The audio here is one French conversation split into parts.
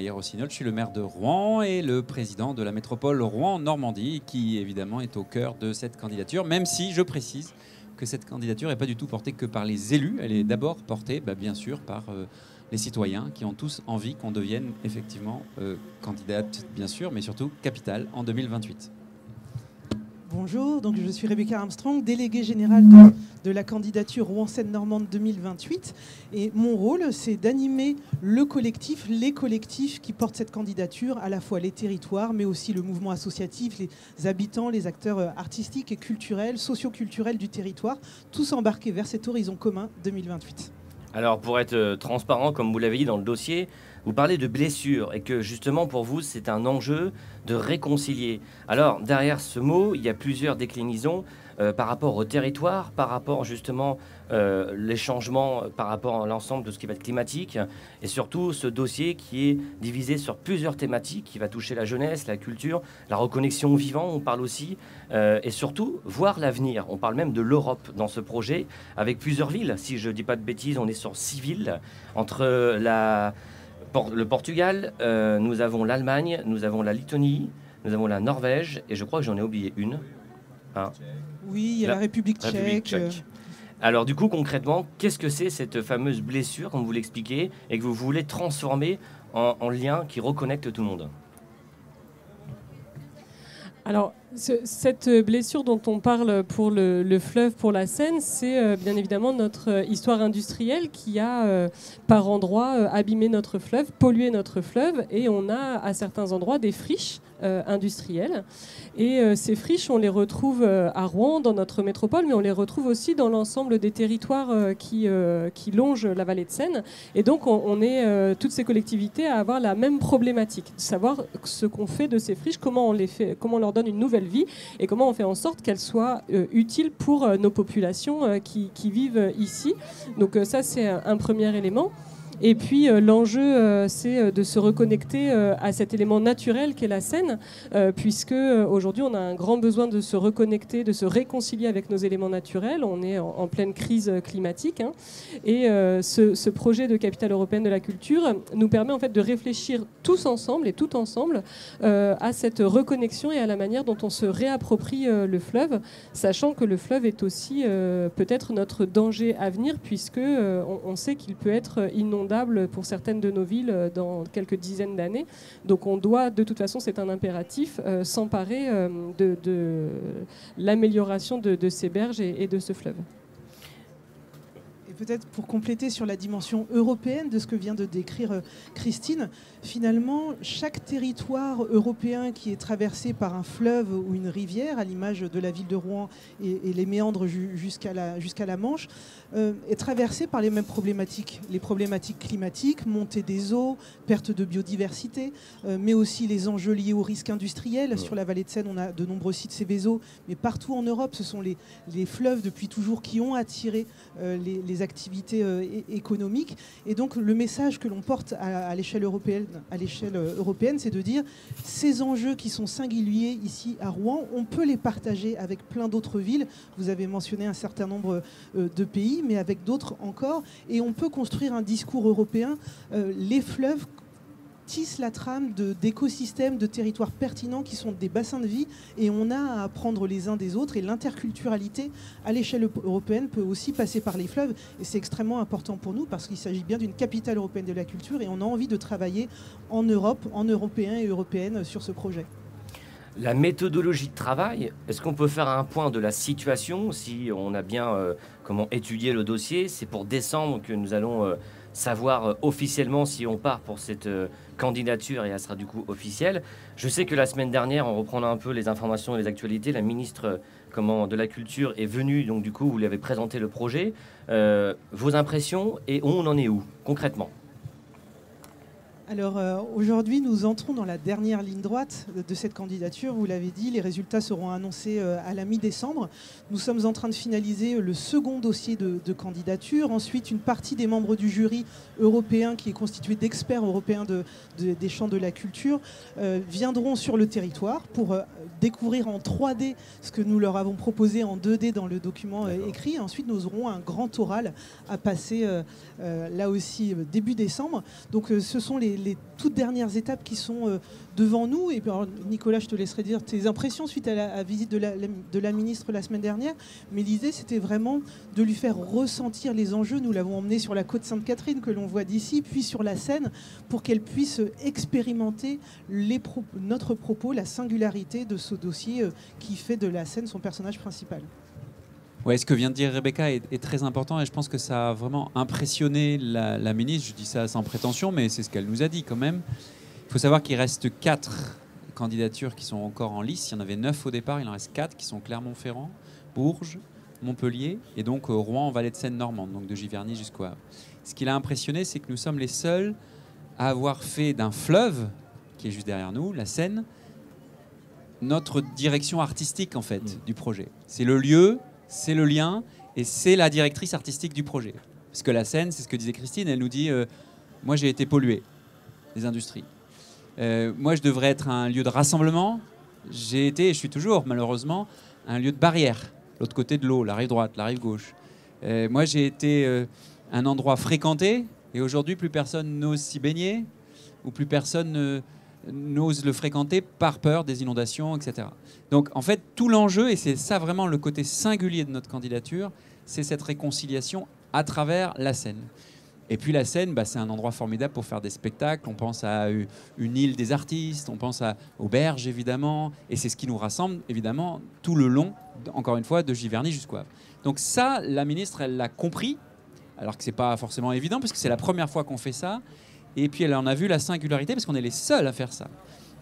Maillère-Rossignol, je suis le maire de Rouen et le président de la métropole Rouen-Normandie, qui évidemment est au cœur de cette candidature, même si je précise que cette candidature n'est pas du tout portée que par les élus, elle est d'abord portée bien sûr par les citoyens qui ont tous envie qu'on devienne effectivement candidate bien sûr, mais surtout capitale en 2028. Bonjour, donc je suis Rebecca Armstrong, déléguée générale de la candidature Rouen Seine-Normande 2028. Et mon rôle, c'est d'animer le collectif, les collectifs qui portent cette candidature, à la fois les territoires, mais aussi le mouvement associatif, les habitants, les acteurs artistiques et culturels, socio-culturels du territoire, tous embarqués vers cet horizon commun 2028. Alors, pour être transparent, comme vous l'avez dit dans le dossier, vous parlez de blessures et que justement pour vous, c'est un enjeu de réconcilier. Alors, derrière ce mot, il y a plusieurs déclinaisons par rapport au territoire, par rapport justement les changements, par rapport à l'ensemble de ce qui va être climatique et surtout ce dossier qui est divisé sur plusieurs thématiques qui va toucher la jeunesse, la culture, la reconnexion au vivant, on parle aussi, et surtout voir l'avenir. On parle même de l'Europe dans ce projet avec plusieurs villes. Si je ne dis pas de bêtises, on est sur 6 villes entre le Portugal, nous avons l'Allemagne, nous avons la Lettonie, nous avons la Norvège, et je crois que j'en ai oublié une. Hein. Oui, il y a la République tchèque. Alors du coup, concrètement, qu'est-ce que c'est cette fameuse blessure, comme vous l'expliquez, et que vous voulez transformer en lien qui reconnecte tout le monde? Alors, cette blessure dont on parle pour le fleuve, pour la Seine, c'est bien évidemment notre histoire industrielle qui a par endroits abîmé notre fleuve, pollué notre fleuve, et on a à certains endroits des friches industrielles. Et ces friches, on les retrouve à Rouen, dans notre métropole, mais on les retrouve aussi dans l'ensemble des territoires qui longent la vallée de Seine. Et donc, on est toutes ces collectivités à avoir la même problématique, de savoir ce qu'on fait de ces friches, comment on leur donne une nouvelle vie et comment on fait en sorte qu'elles soient utiles pour nos populations qui vivent ici. Donc ça, c'est un premier élément. Et puis l'enjeu, c'est de se reconnecter à cet élément naturel qu'est la Seine, puisque aujourd'hui on a un grand besoin de se reconnecter, de se réconcilier avec nos éléments naturels. On est en pleine crise climatique, hein. Et ce projet de capitale européenne de la culture nous permet en fait de réfléchir tous ensemble et tout ensemble à cette reconnexion et à la manière dont on se réapproprie le fleuve, sachant que le fleuve est aussi peut-être notre danger à venir, puisque on sait qu'il peut être inondable pour certaines de nos villes dans quelques dizaines d'années. Donc on doit, de toute façon, c'est un impératif, s'emparer de l'amélioration de ces berges et de ce fleuve. Peut-être pour compléter sur la dimension européenne de ce que vient de décrire Christine, finalement, chaque territoire européen qui est traversé par un fleuve ou une rivière, à l'image de la ville de Rouen et les méandres jusqu'à la Manche, est traversé par les mêmes problématiques. Les problématiques climatiques, montée des eaux, perte de biodiversité, mais aussi les enjeux liés aux risques industriels. Sur la vallée de Seine, on a de nombreux sites Céveso, mais partout en Europe, ce sont les fleuves depuis toujours qui ont attiré les activités économiques. Et donc le message que l'on porte à l'échelle européenne, c'est de dire ces enjeux qui sont singuliers ici à Rouen, on peut les partager avec plein d'autres villes. Vous avez mentionné un certain nombre de pays, mais avec d'autres encore. Et on peut construire un discours européen. Les fleuves tissent la trame d'écosystèmes, de territoires pertinents qui sont des bassins de vie, et on a à apprendre les uns des autres, et l'interculturalité à l'échelle européenne peut aussi passer par les fleuves, et c'est extrêmement important pour nous parce qu'il s'agit bien d'une capitale européenne de la culture, et on a envie de travailler en Europe, en européen et européenne sur ce projet. La méthodologie de travail, est-ce qu'on peut faire un point de la situation si on a bien étudié le dossier? C'est pour décembre que nous allons savoir officiellement si on part pour cette candidature, et elle sera du coup officielle. Je sais que la semaine dernière, en reprenant un peu les informations et les actualités, la ministre de la Culture est venue, donc du coup vous lui avez présenté le projet. Vos impressions et on en est où concrètement? Alors aujourd'hui, nous entrons dans la dernière ligne droite de cette candidature. Vous l'avez dit, les résultats seront annoncés à la mi-décembre. Nous sommes en train de finaliser le second dossier de candidature. Ensuite, une partie des membres du jury européen, qui est constitué d'experts européens des champs de la culture, viendront sur le territoire pour découvrir en 3D ce que nous leur avons proposé en 2D dans le document écrit. Ensuite, nous aurons un grand oral à passer là aussi début décembre. Donc ce sont les les toutes dernières étapes qui sont devant nous. Et puis, alors, Nicolas, je te laisserai dire tes impressions suite à la visite de la ministre la semaine dernière. Mais l'idée, c'était vraiment de lui faire ressentir les enjeux. Nous l'avons emmenée sur la côte Sainte-Catherine, que l'on voit d'ici, puis sur la Seine, pour qu'elle puisse expérimenter notre propos, la singularité de ce dossier qui fait de la Seine son personnage principal. Ouais, ce que vient de dire Rebecca est très important et je pense que ça a vraiment impressionné la ministre. Je dis ça sans prétention, mais c'est ce qu'elle nous a dit quand même. Il faut savoir qu'il reste 4 candidatures qui sont encore en lice. Il y en avait 9 au départ, il en reste 4 qui sont Clermont-Ferrand, Bourges, Montpellier et donc Rouen en Vallée de Seine-Normande, donc de Giverny jusqu'au Havre. Ce qui l'a impressionné, c'est que nous sommes les seuls à avoir fait d'un fleuve, qui est juste derrière nous, la Seine, notre direction artistique en fait du projet. C'est le lieu, c'est le lien et c'est la directrice artistique du projet. Parce que la Seine, c'est ce que disait Christine, elle nous dit moi j'ai été pollué, les industries. Moi je devrais être un lieu de rassemblement. J'ai été, et je suis toujours malheureusement, un lieu de barrière. L'autre côté de l'eau, la rive droite, la rive gauche. Moi j'ai été un endroit fréquenté et aujourd'hui plus personne n'ose s'y baigner ou plus personne n'ose le fréquenter par peur des inondations, etc. Donc en fait, tout l'enjeu, et c'est ça vraiment le côté singulier de notre candidature, c'est cette réconciliation à travers la Seine. Et puis la Seine, c'est un endroit formidable pour faire des spectacles. On pense à une île des artistes, on pense aux berges évidemment, et c'est ce qui nous rassemble évidemment tout le long, encore une fois, de Giverny jusqu'au Havre. Donc ça, la ministre, elle l'a compris, alors que c'est pas forcément évident, parce que c'est la première fois qu'on fait ça. Et puis elle en a vu la singularité parce qu'on est les seuls à faire ça.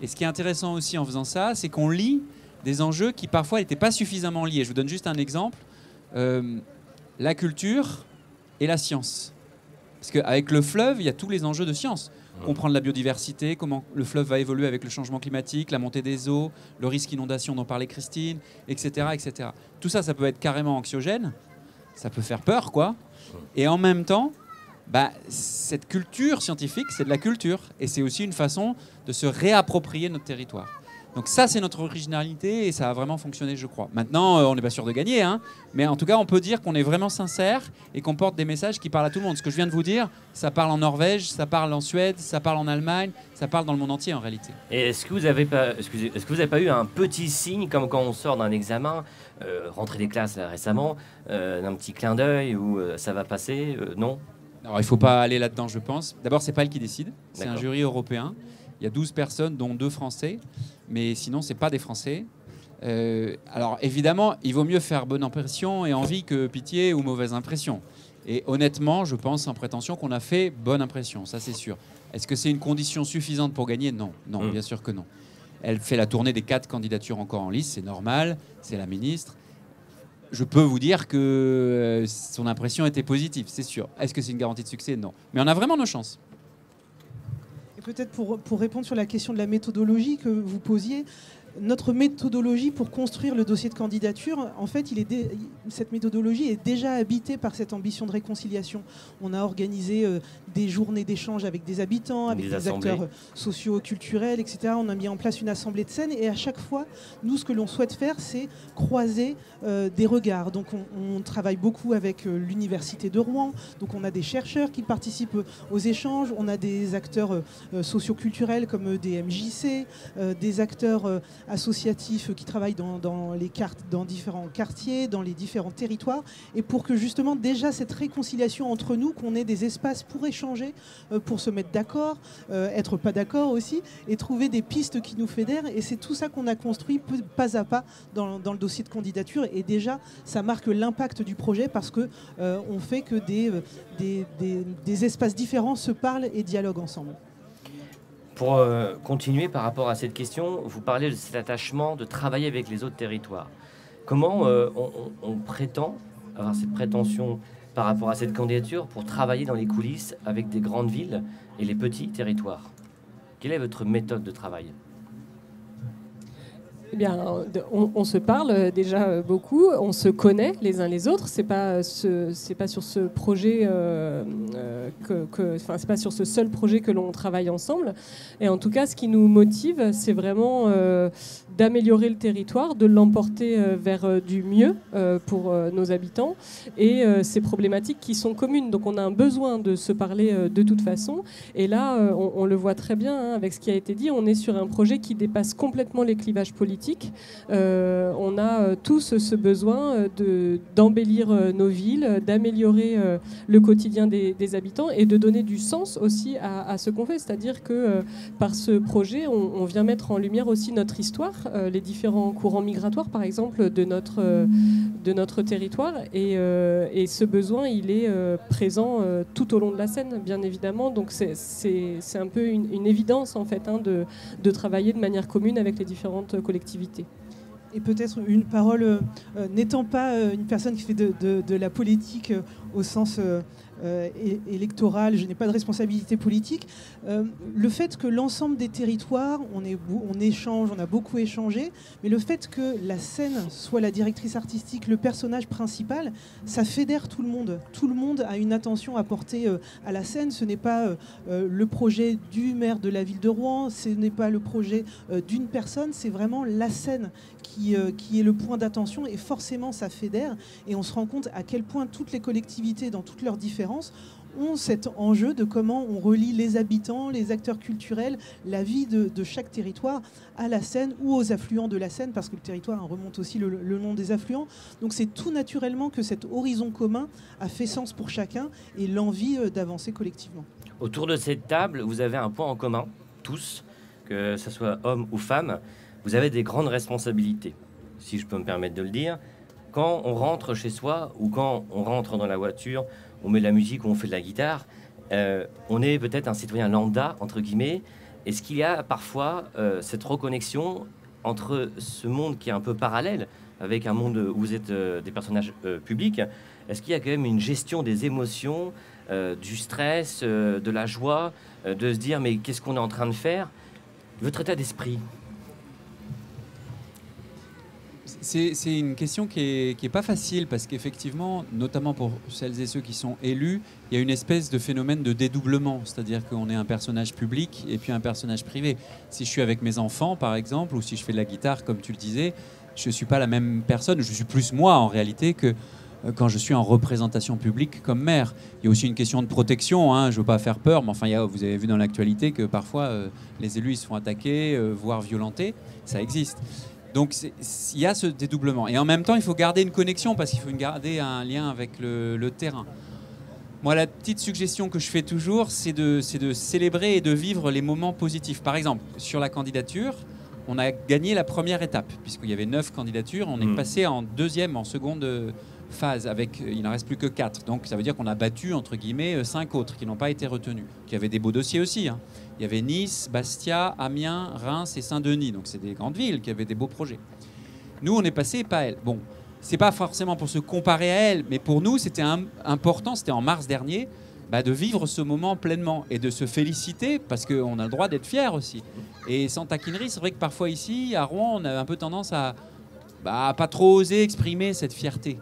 Et ce qui est intéressant aussi en faisant ça, c'est qu'on lie des enjeux qui parfois n'étaient pas suffisamment liés. Je vous donne juste un exemple. La culture et la science. Parce qu'avec le fleuve, il y a tous les enjeux de science. Comprendre la biodiversité, comment le fleuve va évoluer avec le changement climatique, la montée des eaux, le risque inondation dont parlait Christine, etc., etc. Tout ça, ça peut être carrément anxiogène. Ça peut faire peur, quoi. Et en même temps, cette culture scientifique, c'est de la culture. Et c'est aussi une façon de se réapproprier notre territoire. Donc ça, c'est notre originalité et ça a vraiment fonctionné, je crois. Maintenant, on n'est pas sûr de gagner, hein, mais en tout cas, on peut dire qu'on est vraiment sincère et qu'on porte des messages qui parlent à tout le monde. Ce que je viens de vous dire, ça parle en Norvège, ça parle en Suède, ça parle en Allemagne, ça parle dans le monde entier en réalité. Et est-ce que vous n'avez pas eu un petit signe, comme quand on sort d'un examen, rentrée des classes là, récemment, d'un petit clin d'œil où ça va passer non? Alors, il ne faut pas aller là-dedans, je pense. D'abord, ce n'est pas elle qui décide. C'est un D'accord. jury européen. Il y a 12 personnes, dont 2 Français. Mais sinon, ce n'est pas des Français. Alors, évidemment, il vaut mieux faire bonne impression et envie que pitié ou mauvaise impression. Et honnêtement, je pense sans prétention qu'on a fait bonne impression. Ça, c'est sûr. Est-ce que c'est une condition suffisante pour gagner? Non. Non, bien sûr que non. Elle fait la tournée des 4 candidatures encore en lice. C'est normal. C'est la ministre. Je peux vous dire que son impression était positive, c'est sûr. Est-ce que c'est une garantie de succès? Non. Mais on a vraiment nos chances. Et peut-être pour répondre sur la question de la méthodologie que vous posiez, notre méthodologie pour construire le dossier de candidature, en fait, cette méthodologie est déjà habitée par cette ambition de réconciliation. On a organisé des journées d'échange avec des habitants, avec des acteurs socio-culturels, etc. On a mis en place une assemblée de Seine et à chaque fois, nous, ce que l'on souhaite faire, c'est croiser des regards. Donc, on travaille beaucoup avec l'Université de Rouen. Donc, on a des chercheurs qui participent aux échanges. On a des acteurs socio-culturels comme des MJC, des acteurs associatifs qui travaillent dans différents quartiers, dans les différents territoires, et pour que justement déjà cette réconciliation entre nous, qu'on ait des espaces pour échanger, pour se mettre d'accord, être pas d'accord aussi, et trouver des pistes qui nous fédèrent. Et c'est tout ça qu'on a construit pas à pas dans le dossier de candidature. Et déjà, ça marque l'impact du projet parce que on fait que des espaces différents se parlent et dialoguent ensemble. Pour continuer par rapport à cette question, vous parlez de cet attachement de travailler avec les autres territoires. Comment on prétend avoir cette prétention par rapport à cette candidature pour travailler dans les coulisses avec des grandes villes et les petits territoires? Quelle est votre méthode de travail? Eh bien, on se parle déjà beaucoup, on se connaît les uns les autres. C'est pas sur ce projet c'est pas sur ce seul projet que l'on travaille ensemble. Et en tout cas, ce qui nous motive, c'est vraiment d'améliorer le territoire, de l'emporter vers du mieux pour nos habitants et ces problématiques qui sont communes. Donc, on a un besoin de se parler de toute façon. Et là, on le voit très bien hein, avec ce qui a été dit. On est sur un projet qui dépasse complètement les clivages politiques. On a tous ce besoin d'embellir nos villes, d'améliorer le quotidien des habitants et de donner du sens aussi à ce qu'on fait. C'est-à-dire que par ce projet, on vient mettre en lumière aussi notre histoire, les différents courants migratoires, par exemple, de notre territoire. Et ce besoin, il est présent tout au long de la Seine, bien évidemment. Donc c'est un peu une évidence, en fait, hein, de travailler de manière commune avec les différentes collectivités. Et peut-être une parole, n'étant pas une personne qui fait de la politique au sens électoral, je n'ai pas de responsabilité politique, le fait que l'ensemble des territoires, on échange, on a beaucoup échangé, mais le fait que la Seine soit la directrice artistique, le personnage principal, ça fédère tout le monde. Tout le monde a une attention à porter à la Seine. Ce n'est pas le projet du maire de la ville de Rouen, ce n'est pas le projet d'une personne, c'est vraiment la Seine qui est le point d'attention et forcément ça fédère et on se rend compte à quel point toutes les collectivités dans toutes leurs différences ont cet enjeu de comment on relie les habitants, les acteurs culturels, la vie de chaque territoire à la Seine ou aux affluents de la Seine parce que le territoire remonte aussi le long des affluents. Donc c'est tout naturellement que cet horizon commun a fait sens pour chacun et l'envie d'avancer collectivement. Autour de cette table, vous avez un point en commun, tous, que ce soit homme ou femme. Vous avez des grandes responsabilités, si je peux me permettre de le dire. Quand on rentre chez soi ou quand on rentre dans la voiture, on met de la musique ou on fait de la guitare, on est peut-être un citoyen lambda, entre guillemets. Est-ce qu'il y a parfois cette reconnexion entre ce monde qui est un peu parallèle, avec un monde où vous êtes des personnages publics? Est-ce qu'il y a quand même une gestion des émotions, du stress, de la joie, de se dire mais qu'est-ce qu'on est en train de faire? Votre état d'esprit? C'est une question qui est pas facile parce qu'effectivement, notamment pour celles et ceux qui sont élus, il y a une espèce de phénomène de dédoublement, c'est-à-dire qu'on est un personnage public et puis un personnage privé. Si je suis avec mes enfants, par exemple, ou si je fais de la guitare, comme tu le disais, je ne suis pas la même personne, je suis plus moi en réalité que quand je suis en représentation publique comme maire. Il y a aussi une question de protection, hein, je ne veux pas faire peur, mais enfin, vous avez vu dans l'actualité que parfois les élus ils se font attaquer, voire violenter, ça existe. Donc il y a ce dédoublement. Et en même temps, il faut garder une connexion parce qu'il faut garder un lien avec le terrain. Moi, la petite suggestion que je fais toujours, c'est de célébrer et de vivre les moments positifs. Par exemple, sur la candidature, on a gagné la première étape, puisqu'il y avait 9 candidatures. On est passé en seconde phase, il n'en reste plus que 4. Donc ça veut dire qu'on a battu, entre guillemets, 5 autres qui n'ont pas été retenus, qui avaient des beaux dossiers aussi, hein. Il y avait Nice, Bastia, Amiens, Reims et Saint-Denis. Donc c'est des grandes villes qui avaient des beaux projets. Nous, on est passé pas elles. Bon, c'est pas forcément pour se comparer à elles, mais pour nous, c'était important, c'était en mars dernier, de vivre ce moment pleinement et de se féliciter parce qu'on a le droit d'être fiers aussi. Et sans taquinerie, c'est vrai que parfois ici, à Rouen, on a un peu tendance à pas trop oser exprimer cette fierté.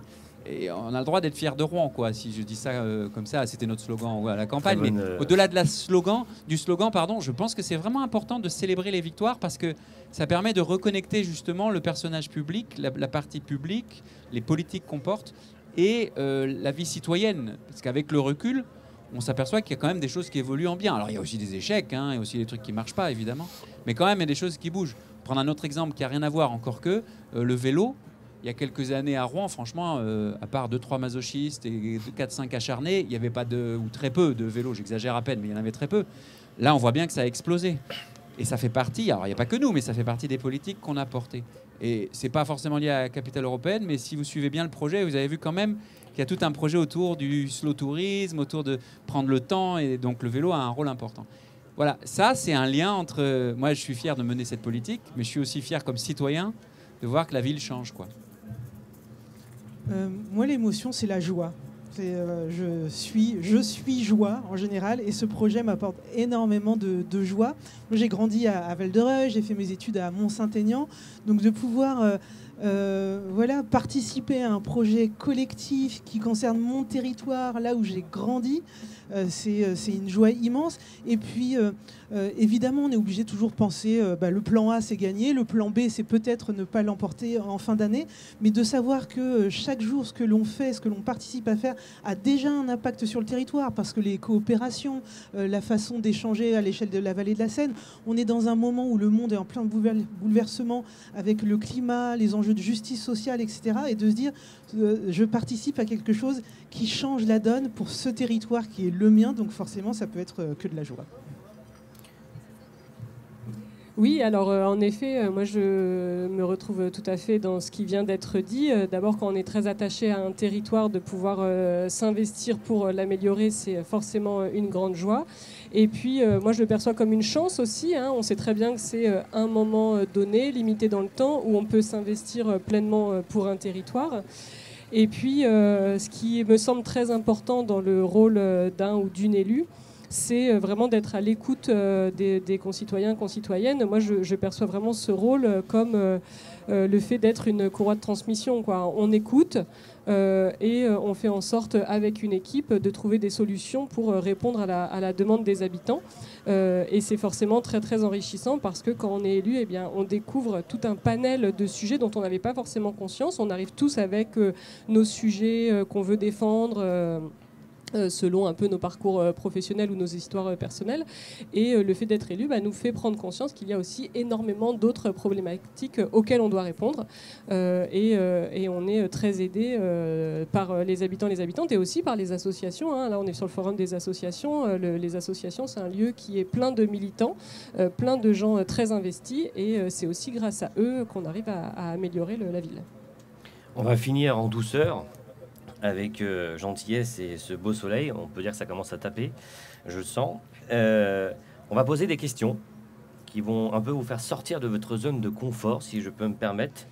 Et on a le droit d'être fier de Rouen, quoi. Si je dis ça comme ça, c'était notre slogan à la campagne. Mais au-delà du slogan, je pense que c'est vraiment important de célébrer les victoires parce que ça permet de reconnecter justement le personnage public, la partie publique, les politiques qu'on porte et la vie citoyenne. Parce qu'avec le recul, on s'aperçoit qu'il y a quand même des choses qui évoluent en bien. Alors il y a aussi des échecs, hein, il y a aussi des trucs qui ne marchent pas, évidemment. Mais quand même, il y a des choses qui bougent. Prendre un autre exemple qui n'a rien à voir encore que le vélo. Il y a quelques années à Rouen, franchement, à part 2-3 masochistes et 4-5 acharnés, il n'y avait pas ou très peu de vélos, j'exagère à peine, mais il y en avait très peu. Là, on voit bien que ça a explosé. Et ça fait partie, alors il n'y a pas que nous, mais ça fait partie des politiques qu'on a portées. Et ce n'est pas forcément lié à la capitale européenne, mais si vous suivez bien le projet, vous avez vu quand même qu'il y a tout un projet autour du slow tourisme, autour de prendre le temps, et donc le vélo a un rôle important. Voilà, ça c'est un lien entre... Moi, je suis fier de mener cette politique, mais je suis aussi fier comme citoyen de voir que la ville change, quoi. Moi, l'émotion, c'est la joie. Je suis joie en général, et ce projet m'apporte énormément de joie. Moi, j'ai grandi à Val-de-Reuil, j'ai fait mes études à Mont-Saint-Aignan, donc de pouvoir participer à un projet collectif qui concerne mon territoire, là où j'ai grandi, c'est une joie immense. Et puis, évidemment, on est obligé de toujours penser, le plan A, c'est gagner, le plan B, c'est peut-être ne pas l'emporter en fin d'année, mais de savoir que chaque jour, ce que l'on fait, ce que l'on participe à faire, a déjà un impact sur le territoire, parce que les coopérations, la façon d'échanger à l'échelle de la vallée de la Seine, on est dans un moment où le monde est en plein bouleversement avec le climat, les enjeux de justice sociale, etc. Et de se dire, je participe à quelque chose qui change la donne pour ce territoire qui est le mien, donc forcément, ça peut être que de la joie. Oui, alors en effet, moi je me retrouve tout à fait dans ce qui vient d'être dit. D'abord, quand on est très attaché à un territoire, de pouvoir s'investir pour l'améliorer, c'est forcément une grande joie. Et puis, moi je le perçois comme une chance aussi. On sait très bien que c'est un moment donné, limité dans le temps, où on peut s'investir pleinement pour un territoire. Et puis, ce qui me semble très important dans le rôle d'un ou d'une élue, c'est vraiment d'être à l'écoute des concitoyens, concitoyennes. Moi, je perçois vraiment ce rôle comme le fait d'être une courroie de transmission, quoi. On écoute et on fait en sorte, avec une équipe, de trouver des solutions pour répondre à la demande des habitants. Et c'est forcément très, très enrichissant, parce que quand on est élu, eh bien, on découvre tout un panel de sujets dont on n'avait pas forcément conscience. On arrive tous avec nos sujets qu'on veut défendre, selon un peu nos parcours professionnels ou nos histoires personnelles. Et le fait d'être élu nous fait prendre conscience qu'il y a aussi énormément d'autres problématiques auxquelles on doit répondre. Et on est très aidé par les habitants et les habitantes, et aussi par les associations. Là, on est sur le forum des associations. Les associations, c'est un lieu qui est plein de militants, plein de gens très investis, et c'est aussi grâce à eux qu'on arrive à améliorer la ville. On va finir en douceur, avec gentillesse et ce beau soleil. On peut dire que ça commence à taper, je le sens. On va poser des questions qui vont un peu vous faire sortir de votre zone de confort, si je peux me permettre,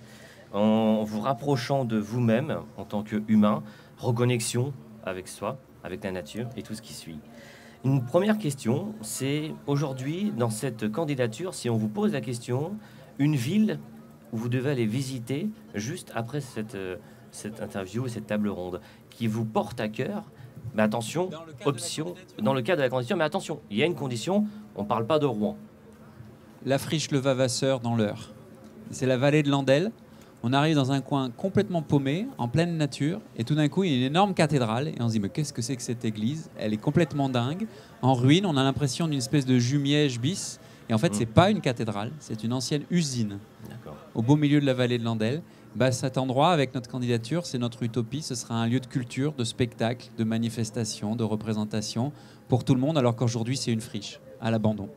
en vous rapprochant de vous-même en tant qu'humain, reconnexion avec soi, avec la nature et tout ce qui suit. Une première question, c'est aujourd'hui, dans cette candidature, si on vous pose la question, une ville où vous devez aller visiter juste après cette interview et cette table ronde qui vous porte à cœur, mais attention, option, dans le cadre de la candidature, mais attention, il y a une condition, on ne parle pas de Rouen. La friche Le Vavasseur dans l'Eure. C'est la vallée de l'Andelle. On arrive dans un coin complètement paumé, en pleine nature, et tout d'un coup, il y a une énorme cathédrale, et on se dit, mais qu'est-ce que c'est que cette église? Elle est complètement dingue, en ruine, on a l'impression d'une espèce de Jumièges bis, et en fait, c'est pas une cathédrale, c'est une ancienne usine, au beau milieu de la vallée de l'Andelle. Cet endroit, avec notre candidature, c'est notre utopie. Ce sera un lieu de culture, de spectacle, de manifestation, de représentation pour tout le monde, alors qu'aujourd'hui, c'est une friche à l'abandon.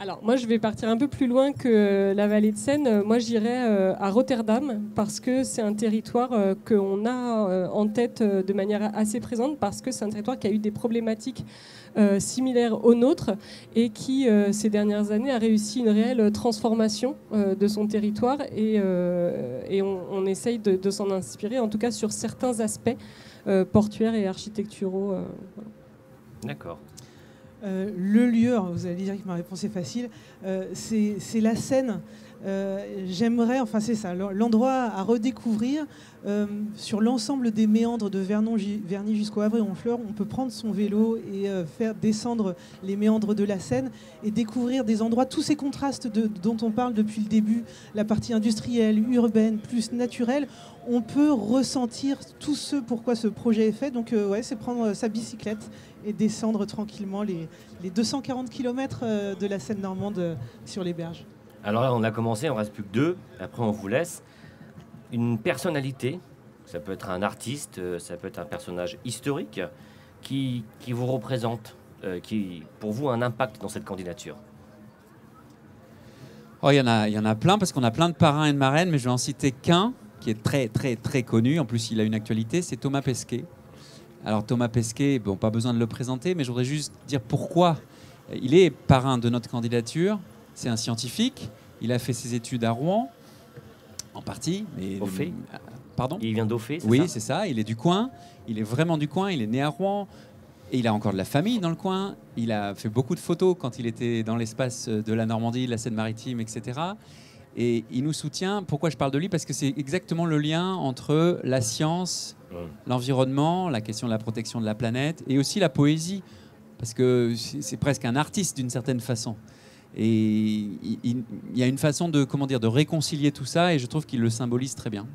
Alors, moi, je vais partir un peu plus loin que la vallée de Seine. Moi, j'irai à Rotterdam, parce que c'est un territoire qu'on a en tête de manière assez présente, parce que c'est un territoire qui a eu des problématiques similaires aux nôtres, et qui, ces dernières années, a réussi une réelle transformation de son territoire. Et on essaye de s'en inspirer, en tout cas sur certains aspects portuaires et architecturaux. Voilà. D'accord. Le lieu, vous allez dire que ma réponse est facile, c'est la Seine. J'aimerais, enfin c'est ça, l'endroit à redécouvrir. Sur l'ensemble des méandres de Verny jusqu'au Havre-et-Honfleur, on peut prendre son vélo et faire descendre les méandres de la Seine et découvrir des endroits, tous ces contrastes dont on parle depuis le début, la partie industrielle, urbaine, plus naturelle. On peut ressentir tout ce pourquoi ce projet est fait. Donc c'est prendre sa bicyclette et descendre tranquillement les 240 km de la Seine normande sur les berges. Alors là, on a commencé, il ne reste plus que 2. Après, on vous laisse. Une personnalité, ça peut être un artiste, ça peut être un personnage historique qui vous représente, qui, pour vous, a un impact dans cette candidature. Oh, il y en a plein, parce qu'on a plein de parrains et de marraines, mais je vais en citer qu'un qui est très, très, très connu. En plus, il a une actualité, c'est Thomas Pesquet. Alors Thomas Pesquet, bon, pas besoin de le présenter, mais je voudrais juste dire pourquoi il est parrain de notre candidature. C'est un scientifique, il a fait ses études à Rouen. En partie. Mais, Auffay. Pardon ? Il vient d'Auffay, c'est Oui, ça c'est ça. Il est du coin. Il est vraiment du coin. Il est né à Rouen. Et il a encore de la famille dans le coin. Il a fait beaucoup de photos quand il était dans l'espace de la Normandie, la Seine-Maritime, etc. Et il nous soutient. Pourquoi je parle de lui ? Parce que c'est exactement le lien entre la science, l'environnement, la question de la protection de la planète et aussi la poésie. Parce que c'est presque un artiste d'une certaine façon. Et il y a une façon de réconcilier tout ça et je trouve qu'il le symbolise très bien.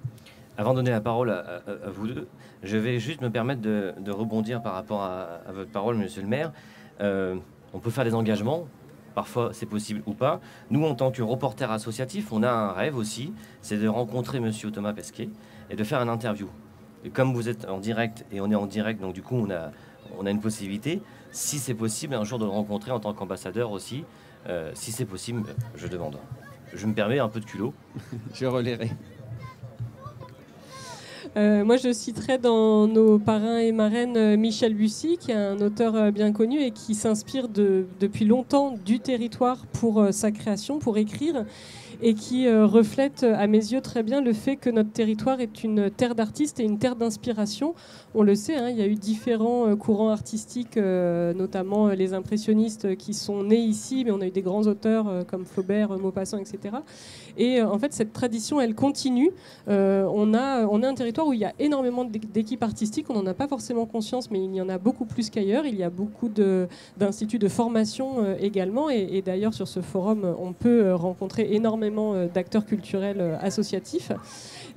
Avant de donner la parole à vous deux, je vais juste me permettre de rebondir par rapport à votre parole, monsieur le maire. On peut faire des engagements, parfois c'est possible ou pas. Nous, en tant que reporter associatif, on a un rêve aussi, c'est de rencontrer monsieur Thomas Pesquet et de faire une interview. Et comme vous êtes en direct et on est en direct, donc du coup on a une possibilité, si c'est possible un jour de le rencontrer en tant qu'ambassadeur aussi, si c'est possible, je demande. Je me permets un peu de culot. Je relayerai. Moi, je citerai dans nos parrains et marraines Michel Bussy, qui est un auteur bien connu et qui s'inspire depuis longtemps du territoire pour sa création, pour écrire, et qui reflète à mes yeux très bien le fait que notre territoire est une terre d'artistes et une terre d'inspiration. On le sait, hein, il y a eu différents courants artistiques, notamment les impressionnistes qui sont nés ici, mais on a eu des grands auteurs comme Flaubert, Maupassant, etc. Et en fait, cette tradition, elle continue. On a un territoire où il y a énormément d'équipes artistiques. On n'en a pas forcément conscience, mais il y en a beaucoup plus qu'ailleurs. Il y a beaucoup d'instituts de formation également. Et d'ailleurs, sur ce forum, on peut rencontrer énormément d'acteurs culturels associatifs.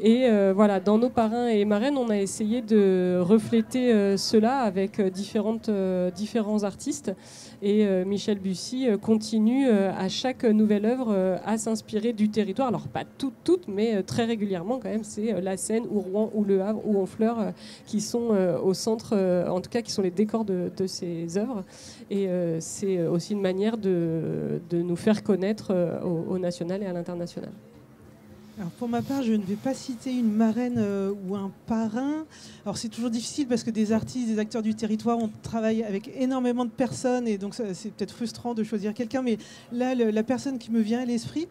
Et voilà, dans nos parrains et marraines, on a essayé de refléter cela avec différents artistes. Et Michel Bussy continue à chaque nouvelle œuvre à s'inspirer du territoire. Alors pas toutes, mais très régulièrement quand même. C'est la Seine ou Rouen ou Le Havre ou Honfleur qui sont au centre, en tout cas qui sont les décors de ces œuvres. Et c'est aussi une manière de nous faire connaître au national et à l'international. Alors pour ma part, je ne vais pas citer une marraine ou un parrain. Alors c'est toujours difficile parce que des artistes, des acteurs du territoire, on travaille avec énormément de personnes et donc c'est peut-être frustrant de choisir quelqu'un. Mais là, la personne qui me vient à l'esprit,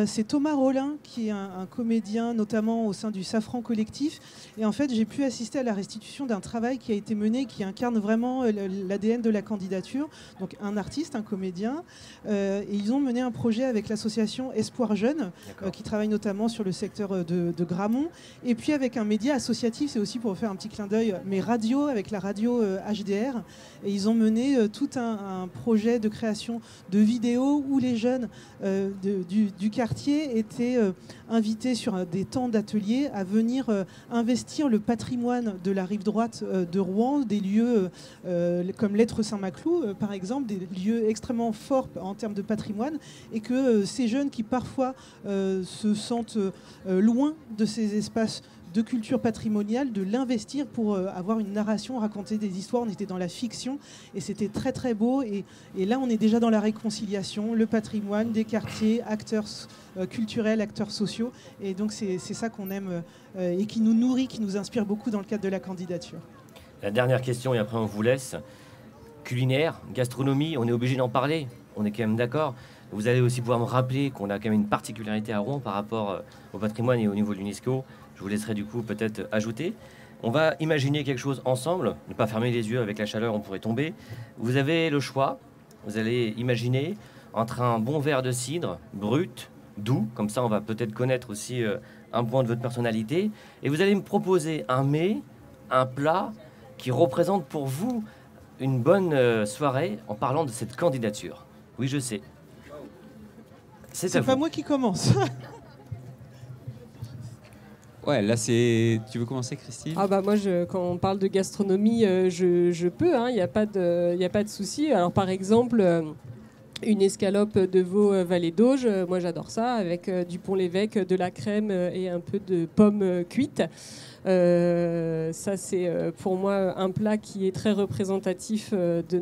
c'est Thomas Rollin, qui est un comédien, notamment au sein du Safran Collectif. Et en fait, j'ai pu assister à la restitution d'un travail qui a été mené, qui incarne vraiment l'ADN de la candidature. Donc un artiste, un comédien. Et ils ont mené un projet avec l'association Espoir Jeune, qui travaille notamment sur le secteur de Gramont, et puis avec un média associatif, c'est aussi pour faire un petit clin d'œil, mais radio, avec la radio HDR, et ils ont mené tout un projet de création de vidéos où les jeunes du quartier étaient invités sur des temps d'atelier à venir investir le patrimoine de la rive droite de Rouen, des lieux comme l'Être Saint-Maclou, par exemple, des lieux extrêmement forts en termes de patrimoine, et que ces jeunes qui parfois se sentent loin de ces espaces de culture patrimoniale, de l'investir pour avoir une narration, raconter des histoires. On était dans la fiction et c'était très très beau. Et là, on est déjà dans la réconciliation, le patrimoine des quartiers, acteurs culturels, acteurs sociaux. Et donc c'est ça qu'on aime et qui nous nourrit, qui nous inspire beaucoup dans le cadre de la candidature. La dernière question et après on vous laisse. Culinaire, gastronomie, on est obligé d'en parler. On est quand même d'accord. Vous allez aussi pouvoir me rappeler qu'on a quand même une particularité à Rouen par rapport au patrimoine et au niveau de l'UNESCO. Je vous laisserai du coup peut-être ajouter. On va imaginer quelque chose ensemble, ne pas fermer les yeux, avec la chaleur on pourrait tomber. Vous avez le choix, vous allez imaginer entre un bon verre de cidre, brut, doux, comme ça on va peut-être connaître aussi un point de votre personnalité, et vous allez me proposer un mets, un plat qui représente pour vous une bonne soirée en parlant de cette candidature. Oui, je sais. C'est pas moi qui commence. Ouais, là c'est... Tu veux commencer, Christine ? Ah bah moi, quand on parle de gastronomie, je peux, il n'y a pas de souci. Alors par exemple, une escalope de veau vallée d'Auge, moi j'adore ça, avec du pont l'évêque, de la crème et un peu de pommes cuites. Ça, c'est pour moi un plat qui est très représentatif de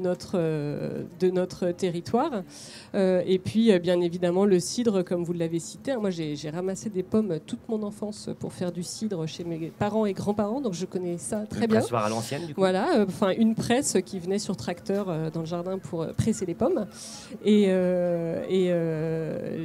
notre territoire. Et puis, bien évidemment, le cidre, comme vous l'avez cité. Moi, j'ai ramassé des pommes toute mon enfance pour faire du cidre chez mes parents et grands-parents, donc je connais ça très bien. Pressoir à l'ancienne, du coup. Voilà, une presse qui venait sur tracteur dans le jardin pour presser les pommes. Et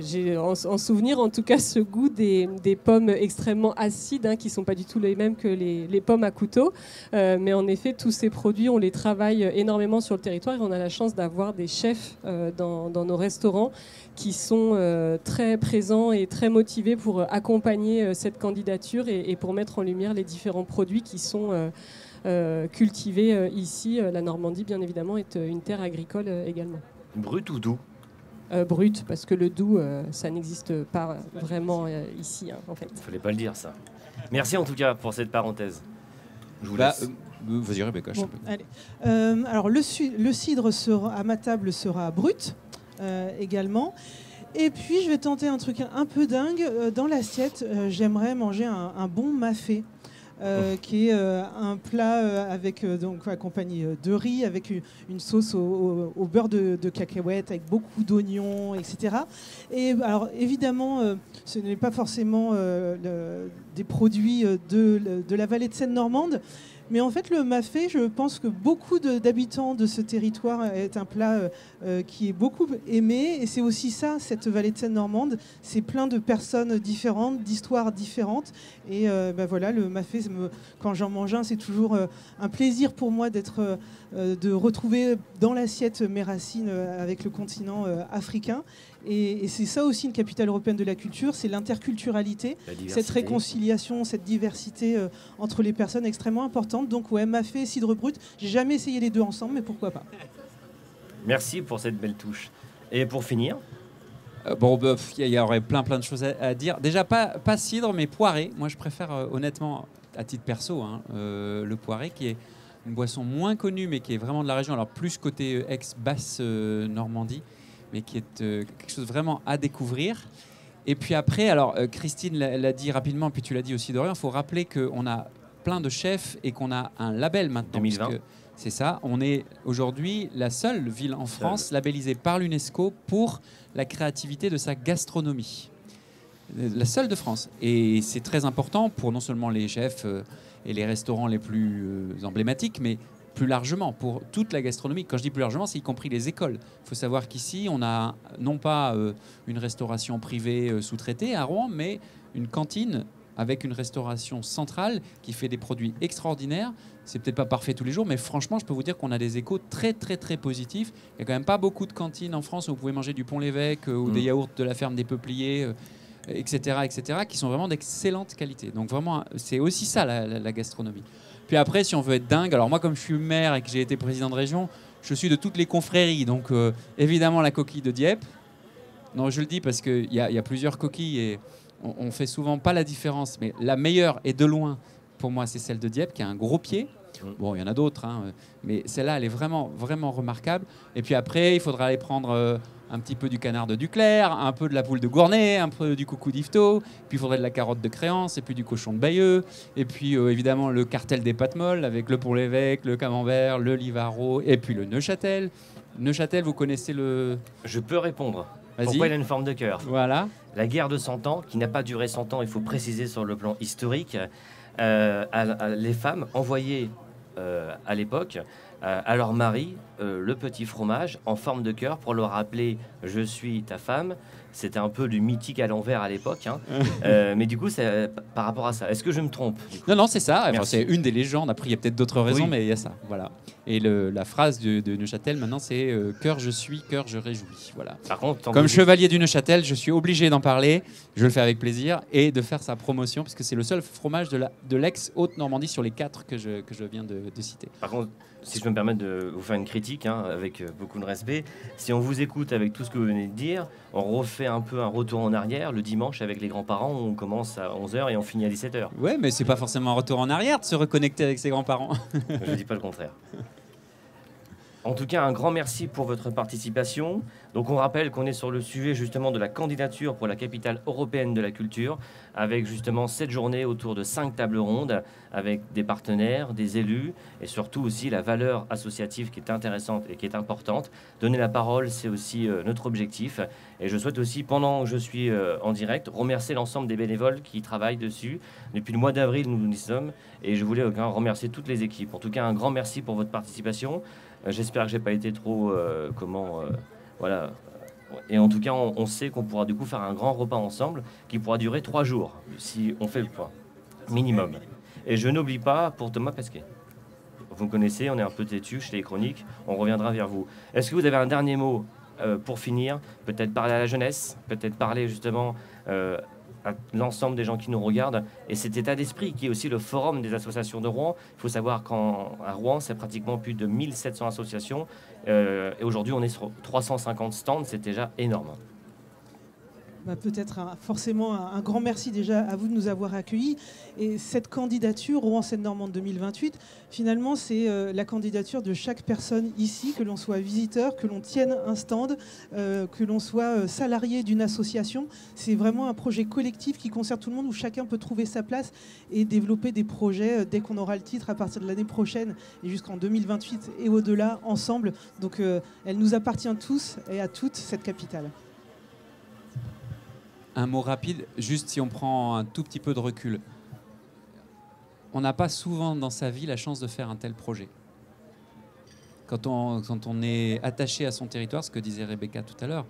j'ai en souvenir, en tout cas, ce goût des pommes extrêmement acides, qui ne sont pas du tout les mêmes que les pommes à couteau. Mais en effet, tous ces produits, on les travaille énormément sur le territoire et on a la chance d'avoir des chefs dans nos restaurants qui sont très présents et très motivés pour accompagner cette candidature et pour mettre en lumière les différents produits qui sont cultivés ici. La Normandie, bien évidemment, est une terre agricole également. Brut ou doux? Brut, parce que le doux, ça n'existe pas vraiment ici, en fait. Il ne fallait pas le dire, ça. Merci en tout cas pour cette parenthèse. Je vous Bah, laisse. vas-y, Rebecca. Bon, allez. Alors, le cidre à ma table sera brut également. Et puis, je vais tenter un truc un peu dingue. Dans l'assiette, j'aimerais manger un bon mafé. Qui est un plat donc accompagné de riz avec une sauce au beurre de cacahuètes avec beaucoup d'oignons, etc. Et alors évidemment, ce n'est pas forcément des produits de la vallée de Seine-Normande. Mais en fait, le mafé, je pense que beaucoup d'habitants de ce territoire est un plat qui est beaucoup aimé. Et c'est aussi ça, cette vallée de Seine-Normande. C'est plein de personnes différentes, d'histoires différentes. Et voilà, le mafé, quand j'en mange un, c'est toujours un plaisir pour moi de retrouver dans l'assiette mes racines avec le continent africain. Et c'est ça aussi une capitale européenne de la culture, c'est l'interculturalité, cette réconciliation, cette diversité entre les personnes extrêmement importante. Donc ouais, mafé et cidre brut, j'ai jamais essayé les deux ensemble, mais pourquoi pas. Merci pour cette belle touche. Et pour finir, il y aurait plein de choses à dire. Déjà, pas cidre, mais poiré. Moi, je préfère honnêtement, à titre perso, le poiré, qui est une boisson moins connue, mais qui est vraiment de la région. Alors plus côté ex-Basse Normandie, mais qui est quelque chose vraiment à découvrir. Et puis après, alors Christine l'a dit rapidement, puis tu l'as dit aussi Dorian, il faut rappeler qu'on a plein de chefs et qu'on a un label maintenant. 2020. C'est ça, on est aujourd'hui la seule ville en France labellisée par l'UNESCO pour la créativité de sa gastronomie. La seule de France. Et c'est très important pour non seulement les chefs et les restaurants les plus emblématiques, mais plus largement, pour toute la gastronomie. Quand je dis plus largement, c'est y compris les écoles. Il faut savoir qu'ici, on a non pas une restauration privée sous-traitée à Rouen, mais une cantine avec une restauration centrale qui fait des produits extraordinaires. C'est peut-être pas parfait tous les jours, mais franchement, je peux vous dire qu'on a des échos très, très, très positifs. Il n'y a quand même pas beaucoup de cantines en France où vous pouvez manger du Pont-l'Évêque ou des yaourts de la ferme des Peupliers, etc., qui sont vraiment d'excellente qualité. Donc vraiment, c'est aussi ça, la gastronomie. Puis après, si on veut être dingue, alors moi, comme je suis maire et que j'ai été président de région, je suis de toutes les confréries. Donc évidemment, la coquille de Dieppe. Non, je le dis parce qu'il y a plusieurs coquilles et on fait souvent pas la différence. Mais la meilleure et de loin, pour moi, c'est celle de Dieppe, qui a un gros pied. Bon, il y en a d'autres, mais celle-là, elle est vraiment, vraiment remarquable. Et puis après, il faudra aller prendre un petit peu du canard de Duclerc, un peu de la poule de Gournay, un peu du coucou d'Yvetot, puis il faudrait de la carotte de Créance, et puis du cochon de Bayeux, et puis évidemment le cartel des pâtes molles avec le Pont-l'Évêque, le Camembert, le Livaro, et puis le Neuchâtel. Neuchâtel, vous connaissez le... Je peux répondre. Vas-y. Pourquoi il a une forme de cœur? Voilà. La guerre de 100 ans, qui n'a pas duré 100 ans, il faut préciser sur le plan historique, les femmes envoyaient à l'époque à leur mari le petit fromage en forme de cœur pour leur rappeler « je suis ta femme ». C'était un peu du mythique à l'envers à l'époque. Mais du coup, c'est par rapport à ça. Est-ce que je me trompe? Non, c'est ça. Enfin, c'est une des légendes. Après, il y a peut-être d'autres raisons, mais il y a ça. Voilà. Et la phrase de Neuchâtel, maintenant, c'est cœur je suis, cœur je réjouis. Voilà. Par contre, comme chevalier du Neuchâtel, je suis obligé d'en parler. Je le fais avec plaisir et de faire sa promotion, parce que c'est le seul fromage de l'ex-Haute-Normandie sur les 4 que je viens de citer. Par contre, si je peux me permettre de vous faire une critique, avec beaucoup de respect, si on vous écoute avec tout ce que vous venez de dire, on refait un peu un retour en arrière le dimanche avec les grands-parents, on commence à 11h et on finit à 17h. Ouais, mais c'est pas forcément un retour en arrière de se reconnecter avec ses grands-parents. Je dis pas le contraire. En tout cas, un grand merci pour votre participation. Donc on rappelle qu'on est sur le sujet justement de la candidature pour la capitale européenne de la culture, avec justement cette journée autour de 5 tables rondes, avec des partenaires, des élus, et surtout aussi la valeur associative qui est intéressante et qui est importante. Donner la parole, c'est aussi notre objectif. Et je souhaite aussi, pendant que je suis en direct, remercier l'ensemble des bénévoles qui travaillent dessus. Depuis le mois d'avril, nous y sommes, et je voulais remercier toutes les équipes. En tout cas, un grand merci pour votre participation. J'espère que j'ai pas été trop voilà. Et en tout cas, on sait qu'on pourra du coup faire un grand repas ensemble qui pourra durer 3 jours si on fait le point minimum. Et je n'oublie pas pour Thomas Pesquet. Vous me connaissez, on est un peu têtu chez les chroniques. On reviendra vers vous. Est-ce que vous avez un dernier mot pour finir? Peut-être parler à la jeunesse, peut-être parler justement à l'ensemble des gens qui nous regardent, et cet état d'esprit qui est aussi le forum des associations de Rouen. Il faut savoir qu'à Rouen, c'est pratiquement plus de 1700 associations, et aujourd'hui on est sur 350 stands, c'est déjà énorme. Peut-être forcément un grand merci déjà à vous de nous avoir accueillis. Et cette candidature Rouen Seine-Normande 2028, finalement, c'est la candidature de chaque personne ici, que l'on soit visiteur, que l'on tienne un stand, que l'on soit salarié d'une association. C'est vraiment un projet collectif qui concerne tout le monde, où chacun peut trouver sa place et développer des projets dès qu'on aura le titre à partir de l'année prochaine et jusqu'en 2028 et au-delà, ensemble. Donc elle nous appartient tous et à toutes, cette capitale. Un mot rapide, juste si on prend un tout petit peu de recul. On n'a pas souvent dans sa vie la chance de faire un tel projet. Quand on est attaché à son territoire, ce que disait Rebecca tout à l'heure,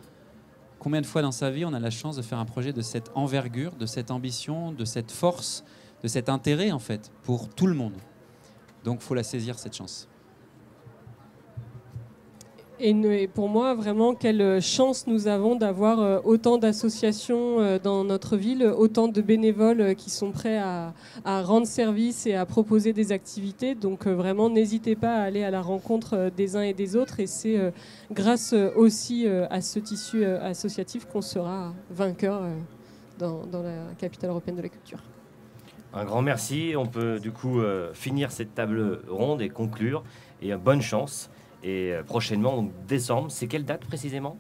combien de fois dans sa vie on a la chance de faire un projet de cette envergure, de cette ambition, de cette force, de cet intérêt en fait, pour tout le monde. Donc il faut la saisir, cette chance. Et pour moi, vraiment, quelle chance nous avons d'avoir autant d'associations dans notre ville, autant de bénévoles qui sont prêts à rendre service et à proposer des activités. Donc vraiment, n'hésitez pas à aller à la rencontre des uns et des autres. Et c'est grâce aussi à ce tissu associatif qu'on sera vainqueur dans la capitale européenne de la culture. Un grand merci. On peut du coup finir cette table ronde et conclure. Et bonne chance. Et prochainement, donc décembre, c'est quelle date précisément?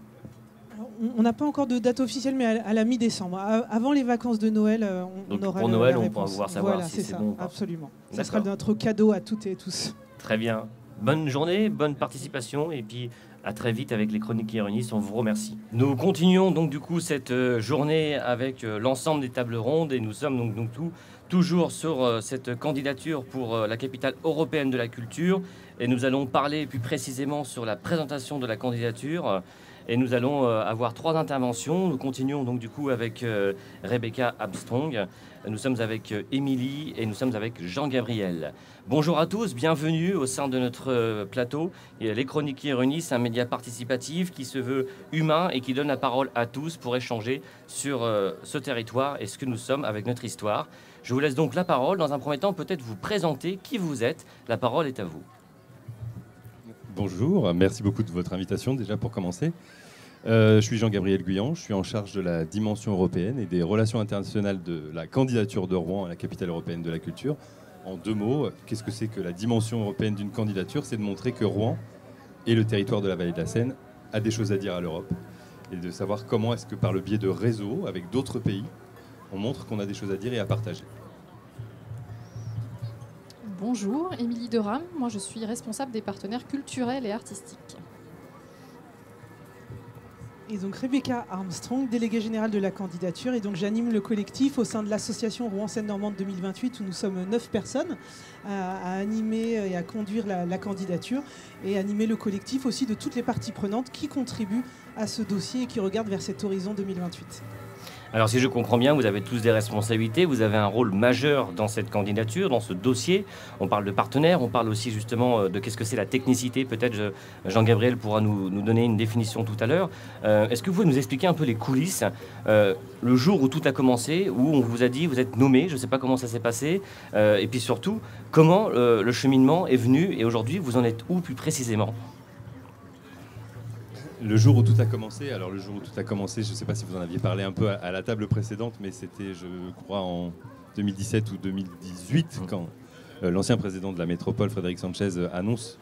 On n'a pas encore de date officielle, mais à la mi-décembre. Avant les vacances de Noël, on aura pour Noël, la on réponse. pourra pouvoir savoir voilà, si c'est bon ou pas. Absolument. Ça sera notre cadeau à toutes et tous. Très bien. Bonne journée, bonne participation, et puis à très vite avec les Chroniques qui réunissent. On vous remercie. Nous continuons donc du coup cette journée avec l'ensemble des tables rondes, et nous sommes donc toujours sur cette candidature pour la capitale européenne de la culture. Et nous allons parler plus précisément sur la présentation de la candidature. Et nous allons avoir 3 interventions. Nous continuons donc du coup avec Rebecca Armstrong. Nous sommes avec Émilie et nous sommes avec Jean-Gabriel. Bonjour à tous, bienvenue au sein de notre plateau. Les Chroniques qui réunissent, un média participatif qui se veut humain et qui donne la parole à tous pour échanger sur ce territoire et ce que nous sommes avec notre histoire. Je vous laisse donc la parole. Dans un premier temps, peut-être vous présenter qui vous êtes. La parole est à vous. Bonjour, merci beaucoup de votre invitation déjà pour commencer. Je suis Jean-Gabriel Guyant, je suis en charge de la dimension européenne et des relations internationales de la candidature de Rouen à la capitale européenne de la culture. En 2 mots, qu'est-ce que c'est que la dimension européenne d'une candidature? C'est de montrer que Rouen et le territoire de la vallée de la Seine a des choses à dire à l'Europe et de savoir comment est-ce que par le biais de réseaux avec d'autres pays, on montre qu'on a des choses à dire et à partager. Bonjour, Émilie Deram. Moi, je suis responsable des partenaires culturels et artistiques. Et donc Rebecca Armstrong, déléguée générale de la candidature. Et donc j'anime le collectif au sein de l'association Rouen Seine-Normande 2028, où nous sommes 9 personnes à animer et à conduire la candidature, et animer le collectif aussi de toutes les parties prenantes qui contribuent à ce dossier et qui regardent vers cet horizon 2028. Alors si je comprends bien, vous avez tous des responsabilités, vous avez un rôle majeur dans cette candidature, dans ce dossier. On parle de partenaires, on parle aussi justement de qu'est-ce que c'est la technicité. Peut-être Jean-Gabriel pourra nous donner une définition tout à l'heure. Est-ce que vous pouvez nous expliquer un peu les coulisses, le jour où tout a commencé, où on vous a dit vous êtes nommé, je ne sais pas comment ça s'est passé, et puis surtout comment le cheminement est venu et aujourd'hui vous en êtes où plus précisément? Le jour où tout a commencé, alors le jour où tout a commencé, je ne sais pas si vous en aviez parlé un peu à la table précédente, mais c'était, je crois, en 2017 ou 2018, quand l'ancien président de la métropole, Frédéric Sanchez, annonce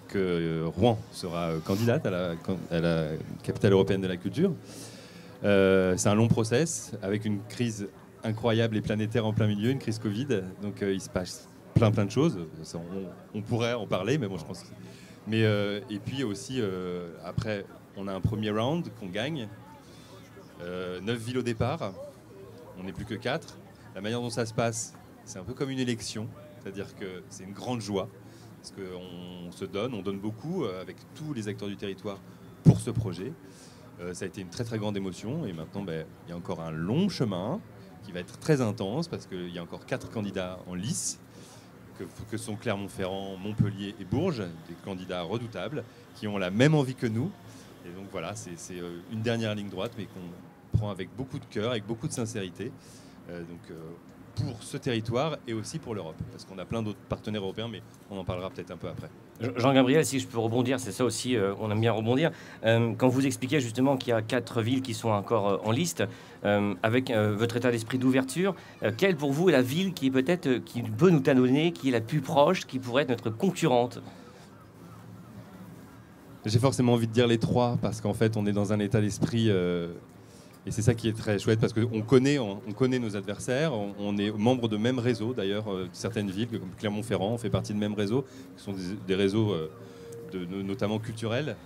que Rouen sera candidate à la capitale européenne de la culture. C'est un long process avec une crise incroyable et planétaire en plein milieu, une crise Covid. Donc il se passe plein de choses. Ça, on pourrait en parler, mais bon, je pense que... et puis aussi, après, on a un premier round qu'on gagne. 9 villes au départ. On n'est plus que 4. La manière dont ça se passe, c'est un peu comme une élection. C'est-à-dire que c'est une grande joie. Parce qu'on se donne, on donne beaucoup avec tous les acteurs du territoire pour ce projet. Ça a été une très très grande émotion. Et maintenant, il y a encore un long chemin qui va être très intense parce qu'il y a encore 4 candidats en lice. Que sont Clermont-Ferrand, Montpellier et Bourges, des candidats redoutables qui ont la même envie que nous. Et donc voilà, c'est une dernière ligne droite, mais qu'on prend avec beaucoup de cœur, avec beaucoup de sincérité, pour ce territoire et aussi pour l'Europe. Parce qu'on a plein d'autres partenaires européens, mais on en parlera peut-être un peu après. Jean-Gabriel, si je peux rebondir, c'est ça aussi, on aime bien rebondir. Quand vous expliquez justement qu'il y a 4 villes qui sont encore en liste, avec votre état d'esprit d'ouverture, quelle pour vous est la ville qui est peut-être, qui peut nous talonner, qui est la plus proche, qui pourrait être notre concurrente ? J'ai forcément envie de dire les 3, parce qu'en fait, on est dans un état d'esprit... et c'est ça qui est très chouette, parce qu'on connaît nos adversaires, on est membre de même réseau, d'ailleurs, certaines villes, comme Clermont-Ferrand, on fait partie de même réseau, qui sont des réseaux notamment culturels.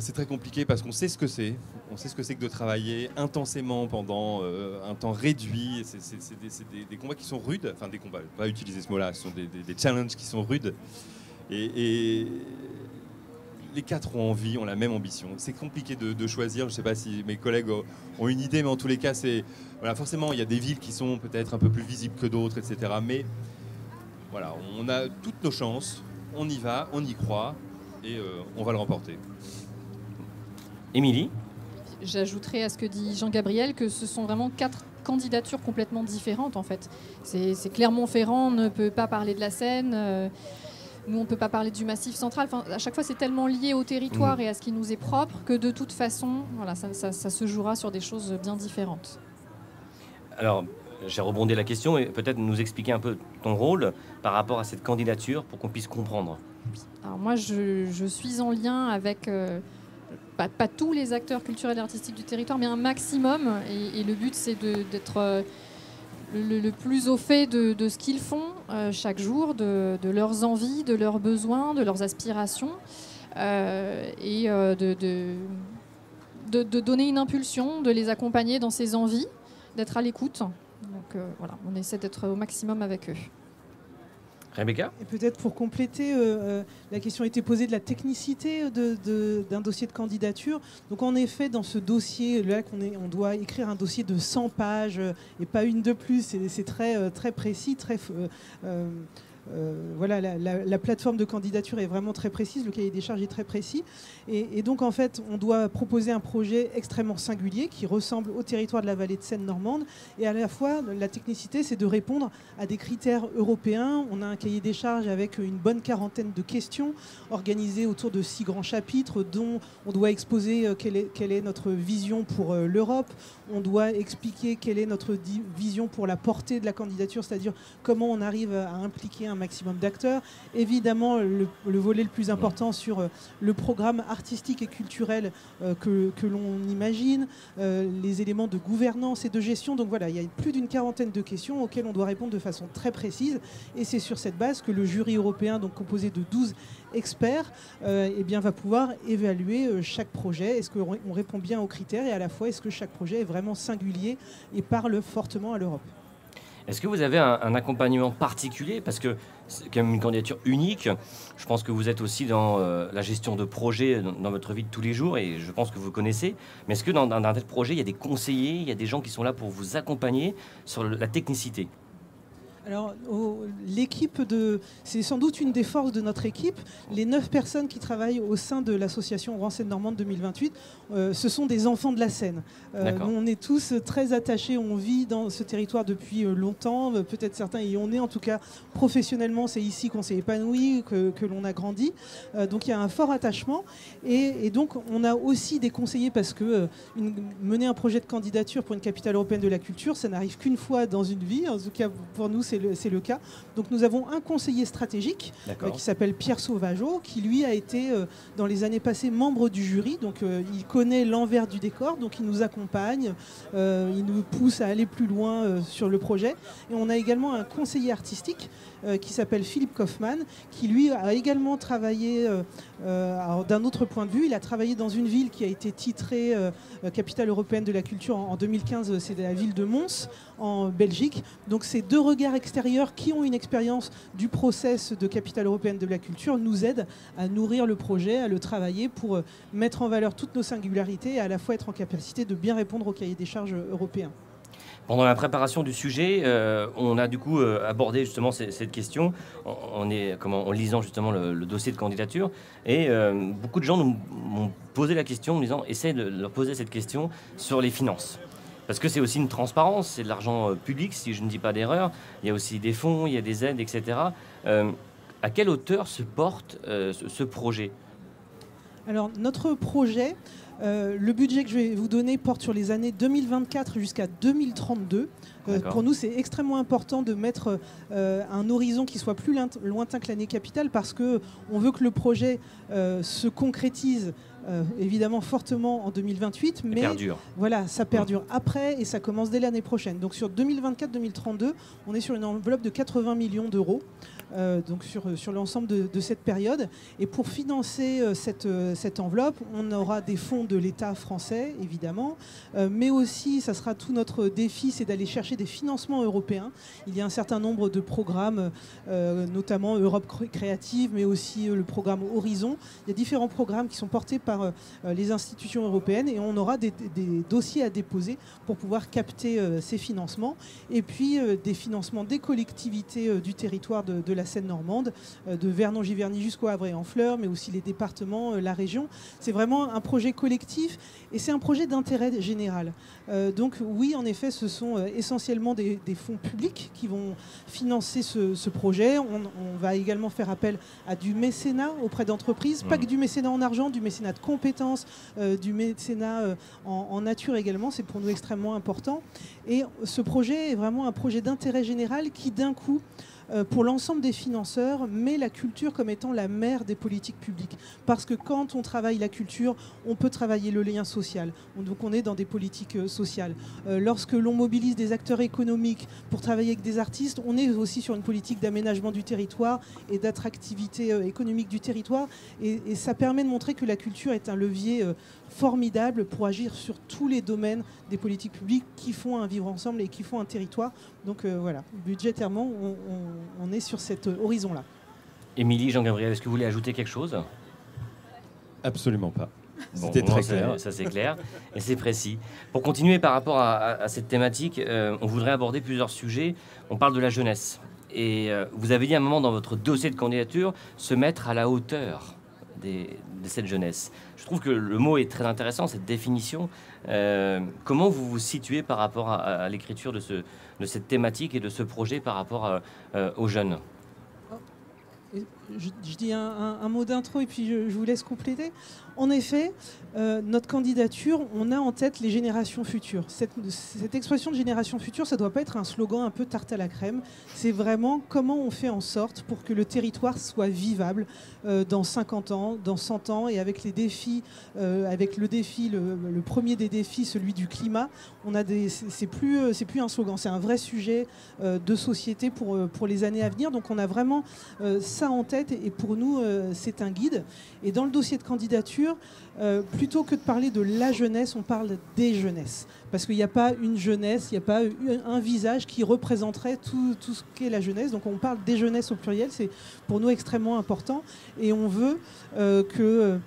C'est très compliqué parce qu'on sait ce que c'est. On sait ce que c'est que de travailler intensément pendant un temps réduit. C'est des combats qui sont rudes. Enfin, des combats, pas utiliser ce mot-là, ce sont des challenges qui sont rudes. Et les 4 ont envie, ont la même ambition. C'est compliqué de choisir. Je ne sais pas si mes collègues ont une idée, mais en tous les cas, voilà, forcément, il y a des villes qui sont peut-être un peu plus visibles que d'autres, etc. Mais voilà, on a toutes nos chances. On y va, on y croit, et on va le remporter. Émilie ? J'ajouterais à ce que dit Jean-Gabriel que ce sont vraiment 4 candidatures complètement différentes en fait. C'est Clermont-Ferrand ne peut pas parler de la Seine, nous on ne peut pas parler du Massif central. Enfin, à chaque fois c'est tellement lié au territoire et à ce qui nous est propre que de toute façon voilà, ça se jouera sur des choses bien différentes. Alors, j'ai rebondi la question et peut-être nous expliquer un peu ton rôle par rapport à cette candidature pour qu'on puisse comprendre. Alors moi je suis en lien avec... Pas tous les acteurs culturels et artistiques du territoire, mais un maximum. Et le but, c'est d'être le plus au fait de ce qu'ils font chaque jour, de leurs envies, de leurs besoins, de leurs aspirations, et de donner une impulsion, de les accompagner dans ces envies, d'être à l'écoute. Donc voilà, on essaie d'être au maximum avec eux. Rebecca ? Et peut-être pour compléter, la question a été posée de la technicité d'un dossier de candidature. Donc en effet, dans ce dossier-là, on doit écrire un dossier de 100 pages et pas une de plus. C'est très, très précis, très... voilà, la plateforme de candidature est vraiment très précise, le cahier des charges est très précis. Et donc, en fait, on doit proposer un projet extrêmement singulier qui ressemble au territoire de la vallée de Seine-Normande. Et à la fois, la technicité, c'est de répondre à des critères européens. On a un cahier des charges avec une bonne quarantaine de questions organisées autour de 6 grands chapitres dont on doit exposer quelle est notre vision pour l'Europe. On doit expliquer quelle est notre vision pour la portée de la candidature, c'est-à-dire comment on arrive à impliquer un maximum d'acteurs. Évidemment, le volet le plus important sur le programme artistique et culturel que l'on imagine, les éléments de gouvernance et de gestion. Donc voilà, il y a plus d'une quarantaine de questions auxquelles on doit répondre de façon très précise. Et c'est sur cette base que le jury européen, donc composé de 12 experts, eh bien, va pouvoir évaluer chaque projet. Est-ce qu'on répond bien aux critères et à la fois est-ce que chaque projet est vraiment singulier et parle fortement à l'Europe? Est-ce que vous avez un accompagnement particulier ? Parce que c'est quand même une candidature unique. Je pense que vous êtes aussi dans la gestion de projets dans votre vie de tous les jours et je pense que vous connaissez. Mais est-ce que dans un tel projet, il y a des conseillers, il y a des gens qui sont là pour vous accompagner sur la technicité ? Alors, c'est sans doute une des forces de notre équipe. Les 9 personnes qui travaillent au sein de l'association Rouen Seine-Normande 2028, ce sont des enfants de la Seine. Nous, on est tous très attachés, on vit dans ce territoire depuis longtemps, peut-être certains y ont né, en tout cas professionnellement, c'est ici qu'on s'est épanoui, que l'on a grandi. Donc il y a un fort attachement. Et donc on a aussi des conseillers parce que mener un projet de candidature pour une capitale européenne de la culture, ça n'arrive qu'une fois dans une vie. En tout cas, pour nous, c'est c'est le cas. Donc nous avons un conseiller stratégique qui s'appelle Pierre Sauvageau, qui lui a été dans les années passées membre du jury, donc il connaît l'envers du décor, donc il nous accompagne, il nous pousse à aller plus loin sur le projet. Et on a également un conseiller artistique qui s'appelle Philippe Kaufmann, qui lui a également travaillé d'un autre point de vue. Il a travaillé dans une ville qui a été titrée capitale européenne de la culture en 2015, c'est la ville de Mons en Belgique. Donc ces deux regards extérieurs qui ont une expérience du process de capitale européenne de la culture nous aident à nourrir le projet, à le travailler pour mettre en valeur toutes nos singularités et à la fois être en capacité de bien répondre au cahier des charges européen. Pendant la préparation du sujet, on a du coup abordé justement cette question en lisant justement le dossier de candidature. Et beaucoup de gens m'ont posé la question en me disant, essaie de leur poser cette question sur les finances. Parce que c'est aussi une transparence, c'est de l'argent public, si je ne dis pas d'erreur. Il y a aussi des fonds, il y a des aides, etc. À quelle hauteur se porte ce projet ? Alors notre projet, le budget que je vais vous donner porte sur les années 2024 jusqu'à 2032. Pour nous, c'est extrêmement important de mettre un horizon qui soit plus lointain que l'année capitale parce qu'on veut que le projet se concrétise évidemment fortement en 2028, mais voilà, ça perdure après et ça commence dès l'année prochaine. Donc sur 2024-2032, on est sur une enveloppe de 80 millions d'euros. Donc sur l'ensemble de cette période. Et pour financer cette enveloppe, on aura des fonds de l'État français, évidemment, mais aussi, ça sera tout notre défi, c'est d'aller chercher des financements européens. Il y a un certain nombre de programmes, notamment Europe Créative, mais aussi le programme Horizon. Il y a différents programmes qui sont portés par les institutions européennes et on aura des dossiers à déposer pour pouvoir capter ces financements. Et puis des financements des collectivités du territoire de la Seine-Normande, de Vernon-Giverny jusqu'au Havre et en Fleurs, mais aussi les départements, la région. C'est vraiment un projet collectif et c'est un projet d'intérêt général. Donc oui, en effet, ce sont essentiellement des fonds publics qui vont financer ce projet. On va également faire appel à du mécénat auprès d'entreprises, pas que du mécénat en argent, du mécénat de compétences, du mécénat en nature également. C'est pour nous extrêmement important. Et ce projet est vraiment un projet d'intérêt général qui, d'un coup, pour l'ensemble des financeurs, met la culture comme étant la mère des politiques publiques. Parce que quand on travaille la culture, on peut travailler le lien social. Donc on est dans des politiques sociales. Lorsque l'on mobilise des acteurs économiques pour travailler avec des artistes, on est aussi sur une politique d'aménagement du territoire et d'attractivité économique du territoire. Et ça permet de montrer que la culture est un levier formidable pour agir sur tous les domaines des politiques publiques qui font un vivre ensemble et qui font un territoire. Donc voilà, budgétairement, on est sur cet horizon-là. Émilie, Jean-Gabriel, est-ce que vous voulez ajouter quelque chose ? Absolument pas. Bon, c'était très clair. Ça c'est clair et c'est précis. Pour continuer par rapport à cette thématique, on voudrait aborder plusieurs sujets. On parle de la jeunesse. Et vous avez dit à un moment dans votre dossier de candidature, se mettre à la hauteur de cette jeunesse. Je trouve que le mot est très intéressant, cette définition. Comment vous vous situez par rapport à l'écriture de cette thématique et de ce projet par rapport aux jeunes ? Je dis un mot d'intro et puis je vous laisse compléter. En effet, notre candidature, on a en tête les générations futures. Cette expression de génération future, ça ne doit pas être un slogan un peu tarte à la crème. C'est vraiment comment on fait en sorte pour que le territoire soit vivable dans 50 ans, dans 100 ans, et avec les défis, avec le défi, le premier des défis, celui du climat, c'est plus un slogan, c'est un vrai sujet de société pour les années à venir. Donc on a vraiment ça en tête et pour nous, c'est un guide. Et dans le dossier de candidature, plutôt que de parler de la jeunesse, on parle des jeunesses. Parce qu'il n'y a pas une jeunesse, il n'y a pas un visage qui représenterait tout ce qu'est la jeunesse. Donc on parle des jeunesses au pluriel, c'est pour nous extrêmement important. Et on veut que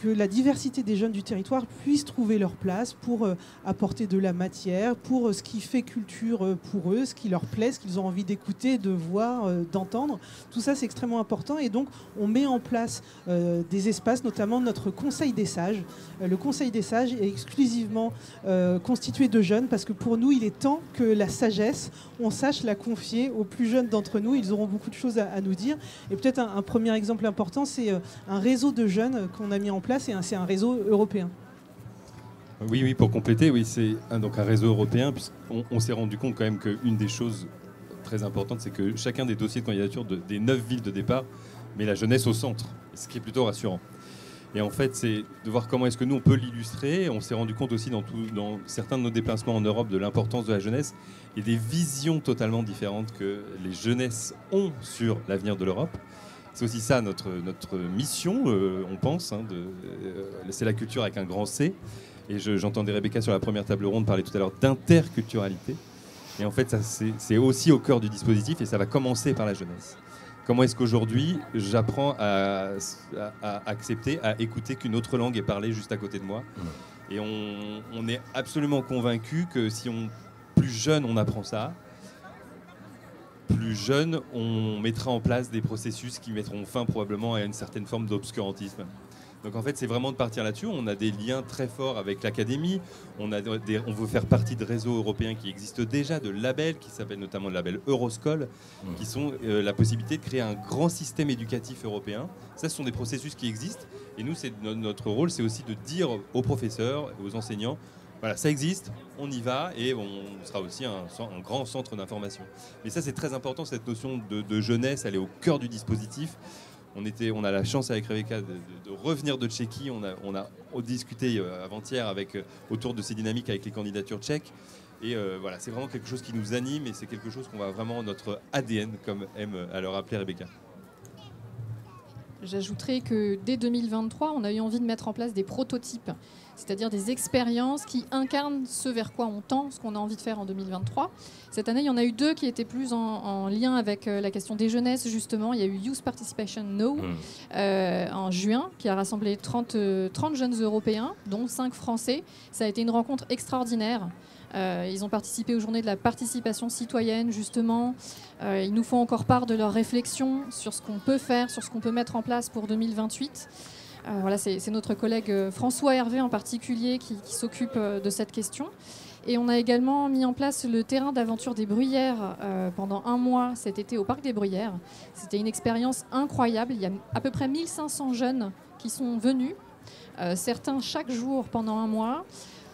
la diversité des jeunes du territoire puisse trouver leur place pour apporter de la matière, pour ce qui fait culture pour eux, ce qui leur plaît, ce qu'ils ont envie d'écouter, de voir, d'entendre. Tout ça, c'est extrêmement important. Et donc, on met en place des espaces, notamment notre Conseil des sages. Le Conseil des sages est exclusivement constitué de jeunes, parce que pour nous, il est temps que la sagesse, on sache la confier aux plus jeunes d'entre nous. Ils auront beaucoup de choses à nous dire. Et peut-être un premier exemple important, c'est un réseau de jeunes qu'on a mis en place, et c'est un réseau européen. Oui, pour compléter, oui, c'est donc un réseau européen, puisqu'on s'est rendu compte quand même qu'une des choses très importante, c'est que chacun des dossiers de candidature des 9 villes de départ met la jeunesse au centre, ce qui est plutôt rassurant. Et en fait, c'est de voir comment est-ce que nous, on peut l'illustrer. On s'est rendu compte aussi dans certains de nos déplacements en Europe de l'importance de la jeunesse et des visions totalement différentes que les jeunesses ont sur l'avenir de l'Europe. C'est aussi ça notre mission, on pense. C'est la culture avec un grand C. Et j'entendais Rebecca sur la première table ronde parler tout à l'heure d'interculturalité. Et en fait, ça, c'est aussi au cœur du dispositif et ça va commencer par la jeunesse. Comment est-ce qu'aujourd'hui, j'apprends à accepter, à écouter qu'une autre langue est parlée juste à côté de moi. Et on est absolument convaincu que si plus jeune on apprend ça, plus jeune on mettra en place des processus qui mettront fin probablement à une certaine forme d'obscurantisme. Donc en fait, c'est vraiment de partir là-dessus. On a des liens très forts avec l'académie. On veut faire partie de réseaux européens qui existent déjà, de labels, qui s'appellent notamment le label Euroschool, qui sont la possibilité de créer un grand système éducatif européen. Ça, ce sont des processus qui existent. Et nous, notre rôle, c'est aussi de dire aux professeurs, aux enseignants, voilà, ça existe, on y va, et on sera aussi un grand centre d'information. Mais ça, c'est très important, cette notion de jeunesse, elle est au cœur du dispositif. On a la chance avec Rebecca de revenir de Tchéquie. On a discuté avant-hier autour de ces dynamiques avec les candidatures tchèques. Et voilà, c'est vraiment quelque chose qui nous anime et c'est quelque chose qu'on va vraiment notre ADN, comme aime à le rappeler Rebecca. J'ajouterais que dès 2023, on a eu envie de mettre en place des prototypes, c'est-à-dire des expériences qui incarnent ce vers quoi on tend, ce qu'on a envie de faire en 2023. Cette année, il y en a eu 2 qui étaient plus en lien avec la question des jeunesses, justement. Il y a eu Youth Participation Now en juin, qui a rassemblé 30 jeunes Européens, dont 5 Français. Ça a été une rencontre extraordinaire. Ils ont participé aux journées de la participation citoyenne, justement. Ils nous font encore part de leurs réflexions sur ce qu'on peut faire, sur ce qu'on peut mettre en place pour 2028. Voilà, c'est notre collègue François Hervé en particulier qui s'occupe de cette question. Et on a également mis en place le terrain d'aventure des Bruyères pendant 1 mois cet été au Parc des Bruyères. C'était une expérience incroyable. Il y a à peu près 1500 jeunes qui sont venus, certains chaque jour pendant 1 mois,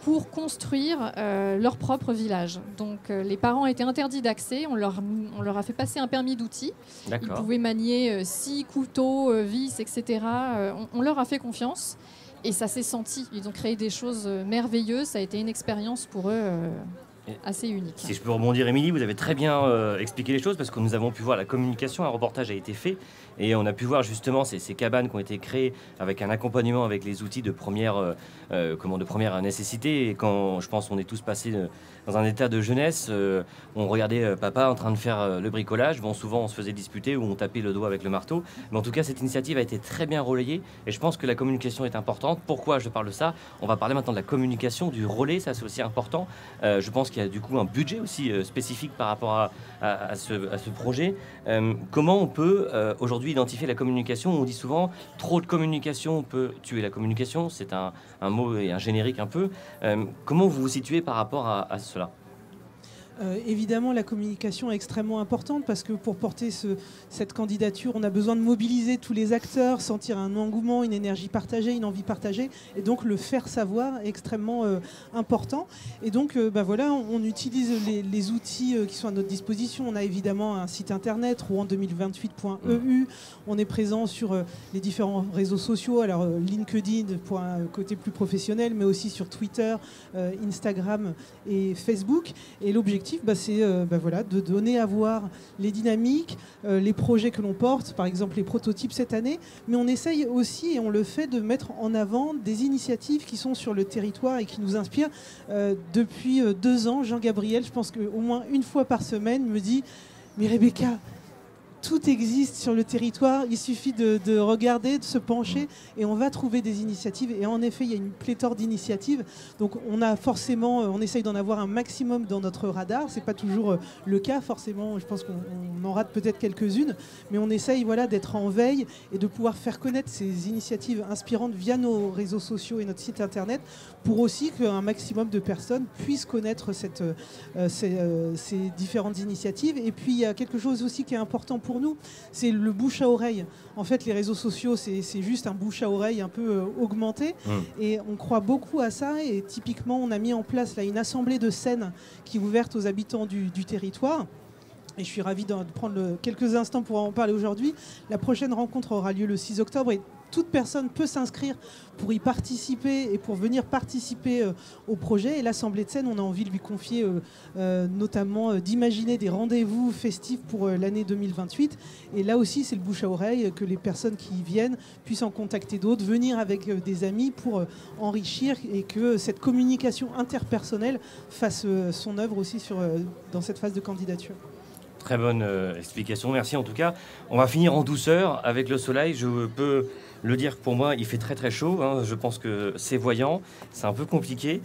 pour construire leur propre village. Donc les parents étaient interdits d'accès, on leur a fait passer un permis d'outils. Ils pouvaient manier scie, couteaux, vis, etc. On leur a fait confiance et ça s'est senti. Ils ont créé des choses merveilleuses, ça a été une expérience pour eux assez unique. Si je peux rebondir, Émilie, vous avez très bien expliqué les choses parce que nous avons pu voir la communication, un reportage a été fait et on a pu voir justement ces cabanes qui ont été créées avec un accompagnement avec les outils de première nécessité. Et quand je pense on est tous passés dans un état de jeunesse, on regardait papa en train de faire le bricolage. Bon, souvent on se faisait disputer ou on tapait le doigt avec le marteau. Mais en tout cas, cette initiative a été très bien relayée et je pense que la communication est importante. Pourquoi je parle de ça? On va parler maintenant de la communication, du relais, ça c'est aussi important. Je pense qu'il y a du coup un budget aussi spécifique par rapport à ce projet. Comment on peut aujourd'hui identifier la communication? On dit souvent trop de communication peut tuer la communication. C'est un mot et un générique un peu. Comment vous vous situez par rapport à cela? Évidemment, la communication est extrêmement importante parce que pour porter cette candidature, on a besoin de mobiliser tous les acteurs, sentir un engouement, une énergie partagée, une envie partagée, et donc le faire savoir est extrêmement important. Et donc, voilà, on utilise les outils qui sont à notre disposition. On a évidemment un site internet, rouen2028.eu. On est présent sur les différents réseaux sociaux, alors LinkedIn pour un côté plus professionnel, mais aussi sur Twitter, Instagram et Facebook. Et l'objectif, c'est de donner à voir les dynamiques, les projets que l'on porte, par exemple les prototypes cette année, mais on essaye aussi, et on le fait, de mettre en avant des initiatives qui sont sur le territoire et qui nous inspirent. Depuis 2 ans, Jean-Gabriel, je pense qu'au moins une fois par semaine, me dit « Mais Rebecca, tout existe sur le territoire, il suffit de regarder, de se pencher et on va trouver des initiatives. » Et en effet, il y a une pléthore d'initiatives. Donc on essaye d'en avoir un maximum dans notre radar. C'est pas toujours le cas, forcément. Je pense qu'on en rate peut-être quelques-unes, mais on essaye d'être en veille et de pouvoir faire connaître ces initiatives inspirantes via nos réseaux sociaux et notre site internet pour aussi qu'un maximum de personnes puissent connaître ces différentes initiatives. Et puis il y a quelque chose aussi qui est important pour nous, c'est le bouche à oreille. En fait, les réseaux sociaux, c'est juste un bouche à oreille un peu augmenté. Et on croit beaucoup à ça. Et typiquement, on a mis en place là une assemblée de scènes qui est ouverte aux habitants du territoire, Et je suis ravie de prendre quelques instants pour en parler aujourd'hui. La prochaine rencontre aura lieu le 6 octobre et toute personne peut s'inscrire pour y participer et pour venir participer au projet. Et l'Assemblée de Seine, on a envie de lui confier notamment d'imaginer des rendez-vous festifs pour l'année 2028. Et là aussi, c'est le bouche à oreille, que les personnes qui y viennent puissent en contacter d'autres, venir avec des amis pour enrichir et que cette communication interpersonnelle fasse son œuvre aussi dans cette phase de candidature. Très bonne explication, merci en tout cas. On va finir en douceur avec le soleil. Je peux le dire que pour moi, il fait très très chaud. Hein. Je pense que c'est voyant, c'est un peu compliqué.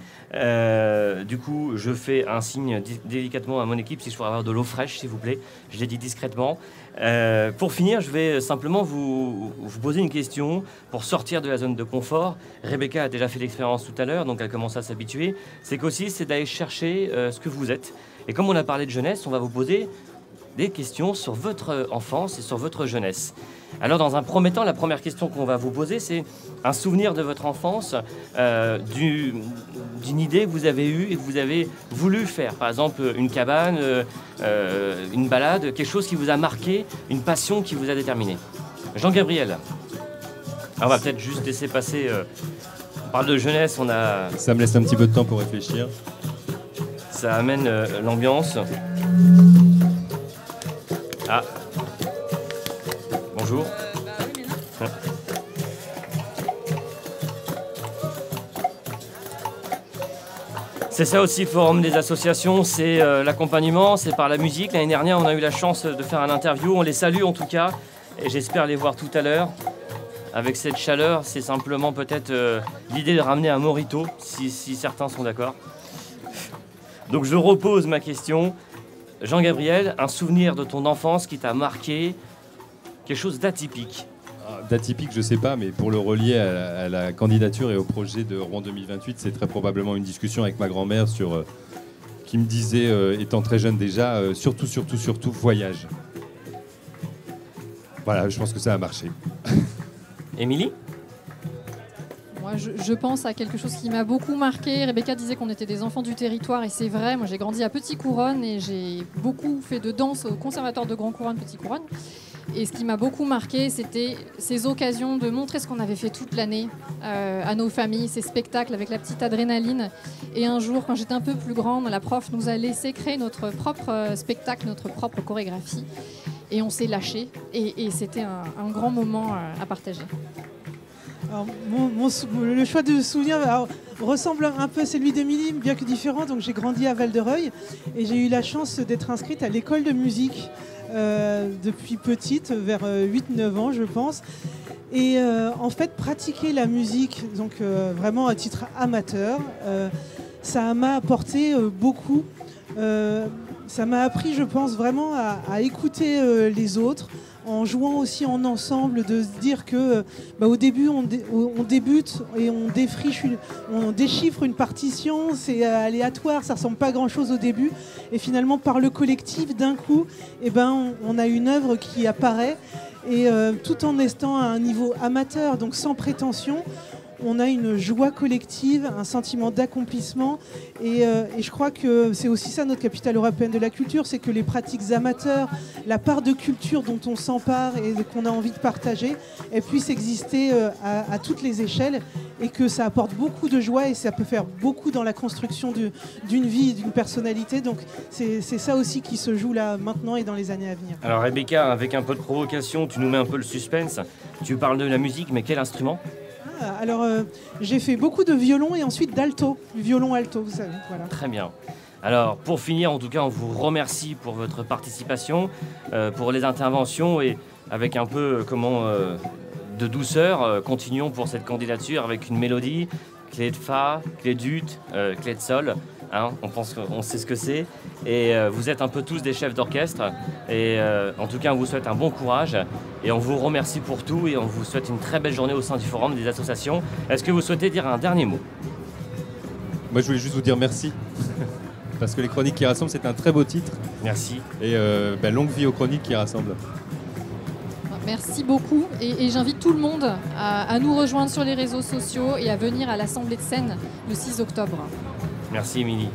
Du coup, je fais un signe délicatement à mon équipe si je pourrais avoir de l'eau fraîche, s'il vous plaît. Je l'ai dit discrètement. Pour finir, je vais simplement vous poser une question pour sortir de la zone de confort. Rebecca a déjà fait l'expérience tout à l'heure, donc elle commence à s'habituer. C'est qu'aussi, c'est d'aller chercher ce que vous êtes. Et comme on a parlé de jeunesse, on va vous poser des questions sur votre enfance et sur votre jeunesse. Alors dans un premier temps, la première question qu'on va vous poser, c'est un souvenir de votre enfance, d'une idée que vous avez eue et que vous avez voulu faire. Par exemple, une cabane, une balade, quelque chose qui vous a marqué, une passion qui vous a déterminé. Jean-Gabriel, on va peut-être juste laisser passer... on parle de jeunesse, on a... Ça me laisse un petit peu de temps pour réfléchir. Ça amène l'ambiance. Ah. Bonjour. C'est ça aussi le forum des associations, c'est l'accompagnement, c'est par la musique. L'année dernière, on a eu la chance de faire un interview, on les salue en tout cas, et j'espère les voir tout à l'heure. Avec cette chaleur, c'est simplement peut-être l'idée de ramener un mojito, si certains sont d'accord. Donc je repose ma question. Jean-Gabriel, un souvenir de ton enfance qui t'a marqué, quelque chose d'atypique. D'atypique, je sais pas, mais pour le relier à la candidature et au projet de Rouen 2028, c'est très probablement une discussion avec ma grand-mère qui me disait, étant très jeune déjà, surtout, voyage. Voilà, je pense que ça a marché. Émilie ? Moi, je pense à quelque chose qui m'a beaucoup marqué. Rebecca disait qu'on était des enfants du territoire et c'est vrai. Moi, j'ai grandi à Petit-Couronne et j'ai beaucoup fait de danse au conservatoire de Grand-Couronne, Petit-Couronne. Et ce qui m'a beaucoup marqué, c'était ces occasions de montrer ce qu'on avait fait toute l'année à nos familles, ces spectacles avec la petite adrénaline. Et un jour, quand j'étais un peu plus grande, la prof nous a laissé créer notre propre spectacle, notre propre chorégraphie. Et on s'est lâché. Et c'était un grand moment à partager. Alors, le choix de souvenir ressemble un peu à celui d'Émilie, bien que différent. Donc, j'ai grandi à Val-de-Reuil et j'ai eu la chance d'être inscrite à l'école de musique depuis petite, vers 8-9 ans, je pense. Et en fait, pratiquer la musique, donc vraiment à titre amateur, ça m'a apporté beaucoup. Ça m'a appris, je pense, vraiment à écouter les autres, en jouant aussi en ensemble, de se dire que au début on débute et on déchiffre une partition, c'est aléatoire, ça ressemble pas à grand chose au début, et finalement par le collectif d'un coup, on a une œuvre qui apparaît, et tout en restant à un niveau amateur, donc sans prétention, on a une joie collective, un sentiment d'accomplissement, et je crois que c'est aussi ça notre capitale européenne de la culture, c'est que les pratiques amateurs, la part de culture dont on s'empare et qu'on a envie de partager, elles puissent exister à toutes les échelles, et que ça apporte beaucoup de joie et ça peut faire beaucoup dans la construction d'une vie, d'une personnalité. Donc c'est ça aussi qui se joue là maintenant et dans les années à venir. Alors Rebecca, avec un peu de provocation, tu nous mets un peu le suspense. Tu parles de la musique, mais quel instrument ? Alors, j'ai fait beaucoup de violon et ensuite d'alto, du violon alto, vous savez. Voilà. Très bien. Alors, pour finir, en tout cas, on vous remercie pour votre participation, pour les interventions, et avec un peu de douceur, continuons pour cette candidature avec une mélodie, clé de fa, clé d'ut, clé de sol. Hein, on sait ce que c'est, et vous êtes un peu tous des chefs d'orchestre, et en tout cas on vous souhaite un bon courage et on vous remercie pour tout, et on vous souhaite une très belle journée au sein du forum des associations. Est-ce que vous souhaitez dire un dernier mot ? Moi je voulais juste vous dire merci parce que les Chroniques qui rassemblent, c'est un très beau titre. Merci. Et longue vie aux Chroniques qui rassemblent. Merci beaucoup, et j'invite tout le monde à nous rejoindre sur les réseaux sociaux et à venir à l'Assemblée de Seine le 6 octobre. Merci Émilie.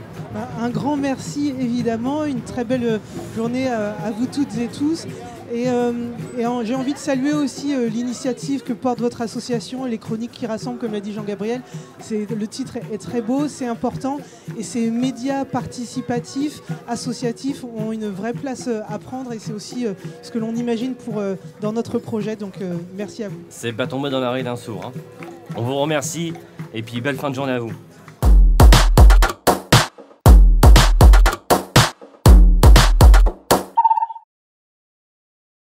Un grand merci évidemment, une très belle journée à vous toutes et tous. Et j'ai envie de saluer aussi l'initiative que porte votre association et les chroniques qui rassemblent, comme l'a dit Jean-Gabriel. Le titre est très beau, c'est important. Et ces médias participatifs, associatifs ont une vraie place à prendre. Et c'est aussi ce que l'on imagine dans notre projet. Donc merci à vous. C'est pas tombé dans l'oreille d'un sourd. On vous remercie et puis belle fin de journée à vous.